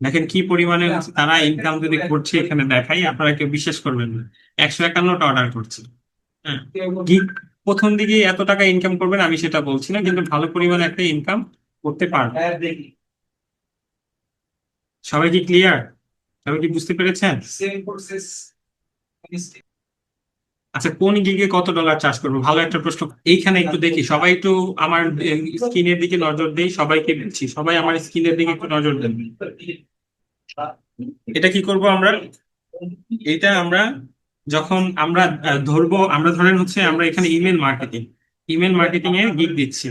দেখেন কি পরিমাণে হচ্ছে তারা ইনকাম যদি করছে, এখানে দেখাই, আপনারা কেউ বিশ্বাস করবেন না, 151টা অর্ডার করছে। হ্যাঁ গিগ প্রথম দিকে এত টাকা ইনকাম করবেন আমি সেটা বলছি না, কিন্তু ভালো পরিমাণে একটা ইনকাম করতে পারবে। সবাই কি ক্লিয়ার? সবাই কি বুঝতে পেরেছেন? আচ্ছা কোন গিগে কত ডলার চার্জ করবো, ভালো একটা প্রশ্ন। এইখানে একটু দেখি, সবাই একটু আমার স্ক্রিনের দিকে নজর দেই, সবাইকে বলছি, সবাই আমার স্ক্রিনের দিকে একটু নজর দেন। এটা কি করব আমরা, এটা আমরা যখন আমরা ধরবো, আমরা ধরেন হচ্ছে আমরা এখানে ইমেল মার্কেটিং, ইমেল মার্কেটিং এর গিগ দিচ্ছি।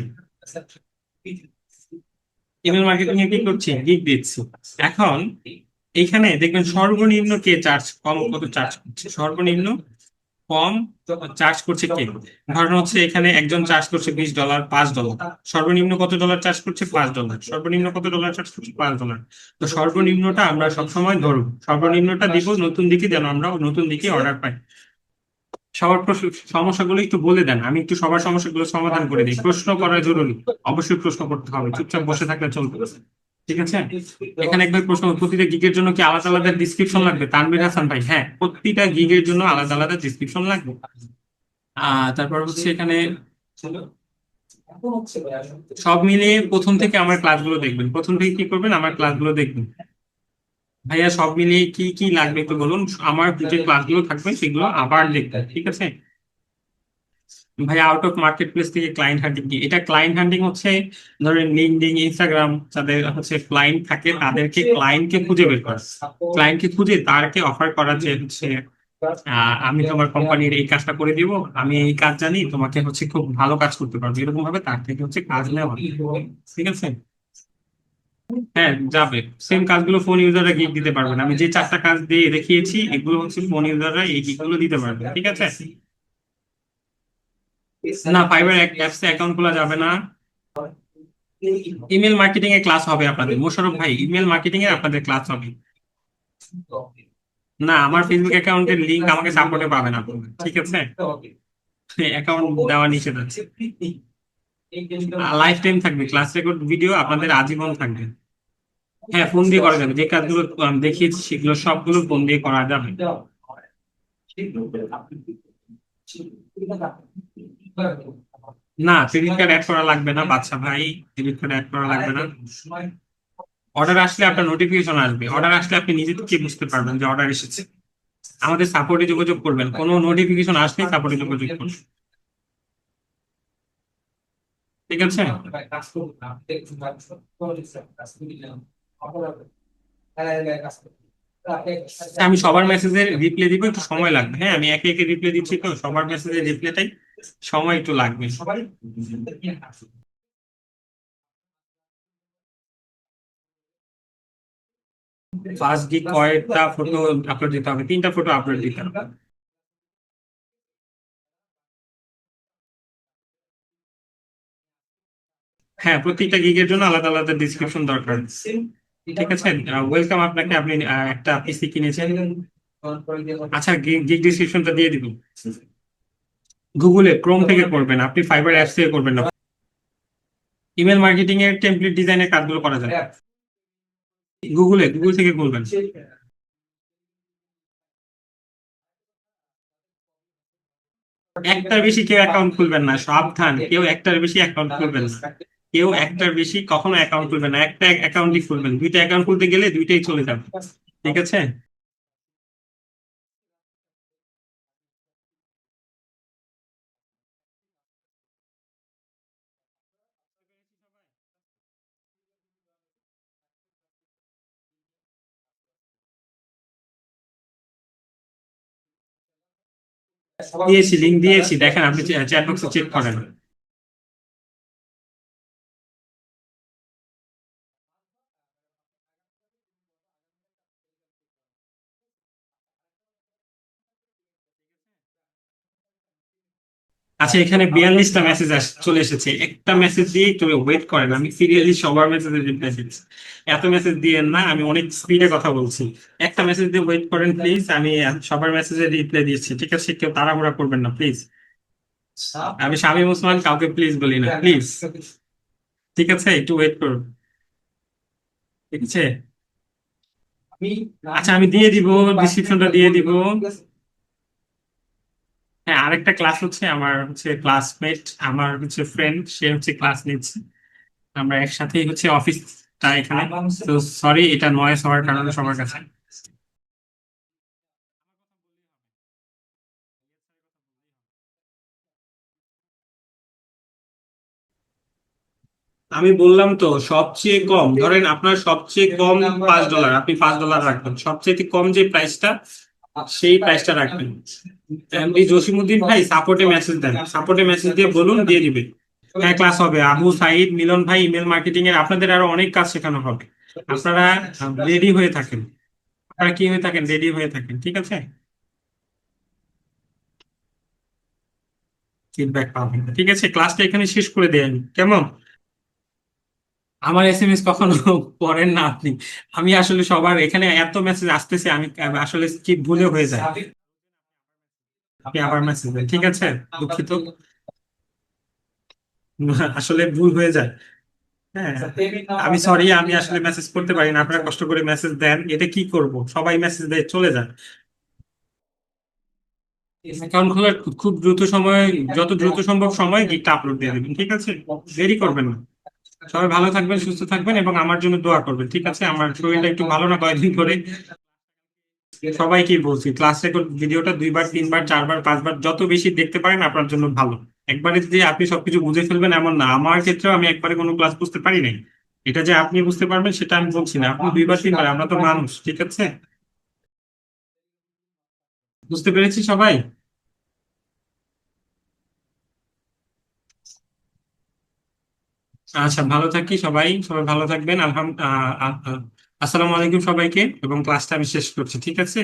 ইমেল মার্কেটিং এ কি করছি, গিগ দিচ্ছি। এখন এখানে দেখবেন সর্বনিম্ন কে চার্জ, কম কত চার্জ করছে, সর্বনিম্ন কম চার্জ করছে কে। ধরেন হচ্ছে এখানে একজন চার্জ করছে $20, $5। সর্বনিম্ন কত ডলার চার্জ করছে, $5। সর্বনিম্ন কত ডলার চার্জ করছে, $5। তো সর্বনিম্নটা আমরা সবসময় ধরবো, সর্বনিম্নটা দিব নতুন দিকে, যেন আমরা নতুন দিকে অর্ডার পাই। সবার সমস্যাগুলো একটু বলে দেন, আমি একটু সবার সমস্যাগুলো সমাধান করে দিই। প্রশ্ন করা জরুরি, অবশ্যই প্রশ্ন করতে হবে, চুপচাপ বসে থাকলে চলবে না। ঠিক আছে, এখানে একবার প্রশ্ন, প্রতিটা গিগের জন্য কি আলাদা আলাদা ডিসক্রিপশন লাগবে? তানভীর হাসান ভাই, হ্যাঁ, প্রতিটা গিগের জন্য আলাদা আলাদা ডিসক্রিপশন লাগবে। তারপর হচ্ছে এখানে সব মিলিয়ে প্রথম থেকে আমার ক্লাসগুলো দেখবেন, প্রথম থেকে কি করবেন, আমার ক্লাসগুলো দেখবেন। ভাইয়া সব মিলিয়ে কি কি লাগবে একটু বলুন, আমার যে ক্লাসগুলো থাকবে সেগুলো আবার দেখবেন, ঠিক আছে। ভাই আউট অফ মার্কেট প্লেস থেকে ক্লায়েন্ট হান্টিং কি? এটা ক্লায়েন্ট হান্টিং হচ্ছে, ধরেন লিঙ্কডইন, ইনস্টাগ্রাম, যাদের হচ্ছে ক্লায়েন্ট থাকে তাদেরকে ক্লায়েন্টকে খুঁজে বের করা, ক্লায়েন্টকে খুঁজে তারকে অফার করা যে হচ্ছে আমি তোমার কোম্পানির এই কাজটা করে দিব, আমি এই কাজ জানি, তোমাকে হচ্ছে খুব ভালো কাজ করতে পারবো, এরকম ভাবে তার থেকে হচ্ছে কাজ নেওয়া। ঠিক আছে, হ্যাঁ যাবে। সেম কাজগুলো ফোন ইউজাররা গিগ দিতে পারবে না। আমি যে 4টা কাজ দিয়ে দেখিয়েছি এগুলো হচ্ছে ফোন ইউজাররা এই গিগগুলো দিতে পারবে, ঠিক আছে। না, ফাইবার অ্যাপসে অ্যাকাউন্ট খোলা যাবে না। ইমেল মার্কেটিং এর ক্লাস হবে আপনাদের, মোশাররফ ভাই, ইমেল মার্কেটিং এর আপনাদের ক্লাস হবে। না, আমার ফেসবুক অ্যাকাউন্টের লিংক আমাকে সাপোর্টে পাবেন আপনারা, ঠিক আছে। অ্যাকাউন্ট দেওয়া নিষেধ আছে। লাইফ টাইম থাকবে ক্লাস রেকর্ড ভিডিও, আপনাদের আজীবন থাকবে। হ্যাঁ, ফোন দিয়ে করা যাবে, যে কাজগুলো আমি দেখিয়েছি সেগুলো সবগুলো ফোন দিয়ে করা যাবে। না, ক্রেডিট কার্ড অ্যাড করা লাগবে না বাচ্চা ভাই, ক্রেডিট কার্ড অ্যাড করা লাগবে না। অর্ডার আসলে আপনার নোটিফিকেশন আসবে, অর্ডার আসলে আপনি নিজে থেকে বুঝতে পারবেন যে অর্ডার এসেছে। আমাদের সাপোর্টে যোগাযোগ করবেন, কোনো নোটিফিকেশন আসলে সাপোর্টে যোগাযোগ করবেন, ঠিক আছে। আমি সবার মেসেজের রিপ্লাই দিব, একটু সময় লাগবে। হ্যাঁ, আমি একে একে রিপ্লাই দিচ্ছি, তো সবার মেসেজের রিপ্লাইটাই সময় একটু লাগবে। ফার্স্ট গিগ কয়টা ফটো আপলোড দিতে হবে? 3টা ফটো আপলোড দিতে হবে। হ্যাঁ, প্রত্যেকটা গিগের জন্য আলাদা আলাদা ডিসক্রিপশন দরকার, ঠিক আছে। ওয়েলকাম আপনাকে, আপনি একটা পিসি কিনেছেন। আচ্ছা, গিগ ডিসক্রিপশনটা দিয়ে দিব। গুগলে ক্রোম থেকে করবেন, আপনি ফাইবার অ্যাপস থেকে করবেন না। ইমেল মার্কেটিং এর টেমপ্লেট ডিজাইনের কাজগুলো করা যায় গুগল থেকে করবেন। একটার বেশি কেউ অ্যাকাউন্ট খুলবেন না, সাবধান, কেউ একটার বেশি অ্যাকাউন্ট খুলবেন না। কেউ একটার বেশি কখনো অ্যাকাউন্ট খুলবেন না, একটা অ্যাকাউন্টই খুলবেন। 2টা অ্যাকাউন্ট খুলতে গেলে 2টাই চলে যাবে, ঠিক আছে। দিয়েছি, লিঙ্ক দিয়েছি, দেখেন, আপনি চ্যাট বক্সে চেক করেন। আচ্ছা, এখানে 42টা মেসেজ চলে এসেছে, একটা মেসেজ দিয়ে একটু ওয়েট করেন, আমি সিরিয়ালি সবার মেসেজে রিপ্লাই দিচ্ছি। এত মেসেজ দিয়েন না, আমি অনেক স্পিডে কথা বলছি। একটা মেসেজ দিয়ে ওয়েট করেন প্লিজ, আমি সবার মেসেজে রিপ্লাই দিচ্ছি, ঠিক আছে। কেউ তাড়াহুড়া করবেন না প্লিজ। আমি শামীম ওসমান, কাউকে প্লিজ বলি না, প্লিজ, ঠিক আছে, একটু ওয়েট করুন, ঠিক আছে। আচ্ছা, আমি দিয়ে দিব, ডিসক্রিপশনটা দিয়ে দিব। হ্যাঁ, আরেকটা ক্লাস হচ্ছে, আমার হচ্ছে ক্লাসমেট, আমার হচ্ছে ফ্রেন্ড, সে হচ্ছে ক্লাস নিচ্ছে, আমরা একসাথেই হচ্ছে অফিসটা এখানে। তো সরি, এটা নয়েজ হওয়ার কারণে সবার কাছে। আমি বললাম তো, সবচেয়ে কম ধরেন আপনার সবচেয়ে কম $5, আপনি $5 রাখবেন, সবচেয়ে কম যে প্রাইসটা সেই প্রাইসটা রাখবেন। এমডি জসিমউদ্দিন ভাই, সাপোর্টে মেসেজ দেন, সাপোর্টে মেসেজ দিয়ে বলুন, দিয়ে দিবে। হ্যাঁ, ক্লাস হবে। আবু সাইদ, মিলন ভাই, ইমেল মার্কেটিং এর আপনাদের আরো অনেক কাজ শেখানো হবে। আপনারা রেডি হয়ে থাকেন। আপনারা কি হয়ে থাকেন, রেডি হয়ে থাকেন, ঠিক আছে? ফিডব্যাক পাবেন, ঠিক আছে? ক্লাসটা এখানে শেষ করে দেন, কেমন? আমার এসএমএস কখনো পড়েন না আপনি। আমি আসলে সবার এখানে এত মেসেজ আসতেছে, আমি আসলে কি ভুলে হয়ে যায়। আপনি আবার মেসেজ দেন, ঠিক আছে? দুঃখিত। আসলে ভুল হয়ে যায়। হ্যাঁ, আমি সরি, আমি আসলে মেসেজ করতে পারি না। আপনারা কষ্ট করে মেসেজ দেন, এটা কি করব, সবাই মেসেজ দিয়ে চলে যায়। অ্যাকাউন্ট খোলার খুব দ্রুত সময়, যত দ্রুত সম্ভব সময় গিকটা আপলোড দিয়ে দেবেন, ঠিক আছে? দেরি করবেন না। সবাই ভালো থাকবেন, সুস্থ থাকবেন এবং আমার জন্য দোয়া করবেন, ঠিক আছে? আমার শরীরটা একটু ভালো না কয়েকদিন করে। সবাইকেই বলছি, ক্লাস রেকর্ড ভিডিওটা 2 বার 3 বার 4 বার 5 বার যত বেশি দেখতে পারেন আপনার জন্য ভালো। একবারে যে আপনি সবকিছু বুঝে ফেলবেন এমন না। আমার ক্ষেত্রেও আমি একবারে কোনো ক্লাস বুঝতে পারি নাই। এটা যে আপনি বুঝতে পারবেন সেটা আমি বলছি না, আপনি 2 বার 3 বার, আমরা তো মানুষ, ঠিক আছে? বুঝতে পেরেছি সবাই। আচ্ছা, ভালো থাকি সবাই, সবাই ভালো থাকবেন। আসসালামু আলাইকুম সবাইকে, এবং ক্লাসটা আমি শেষ করছি, ঠিক আছে?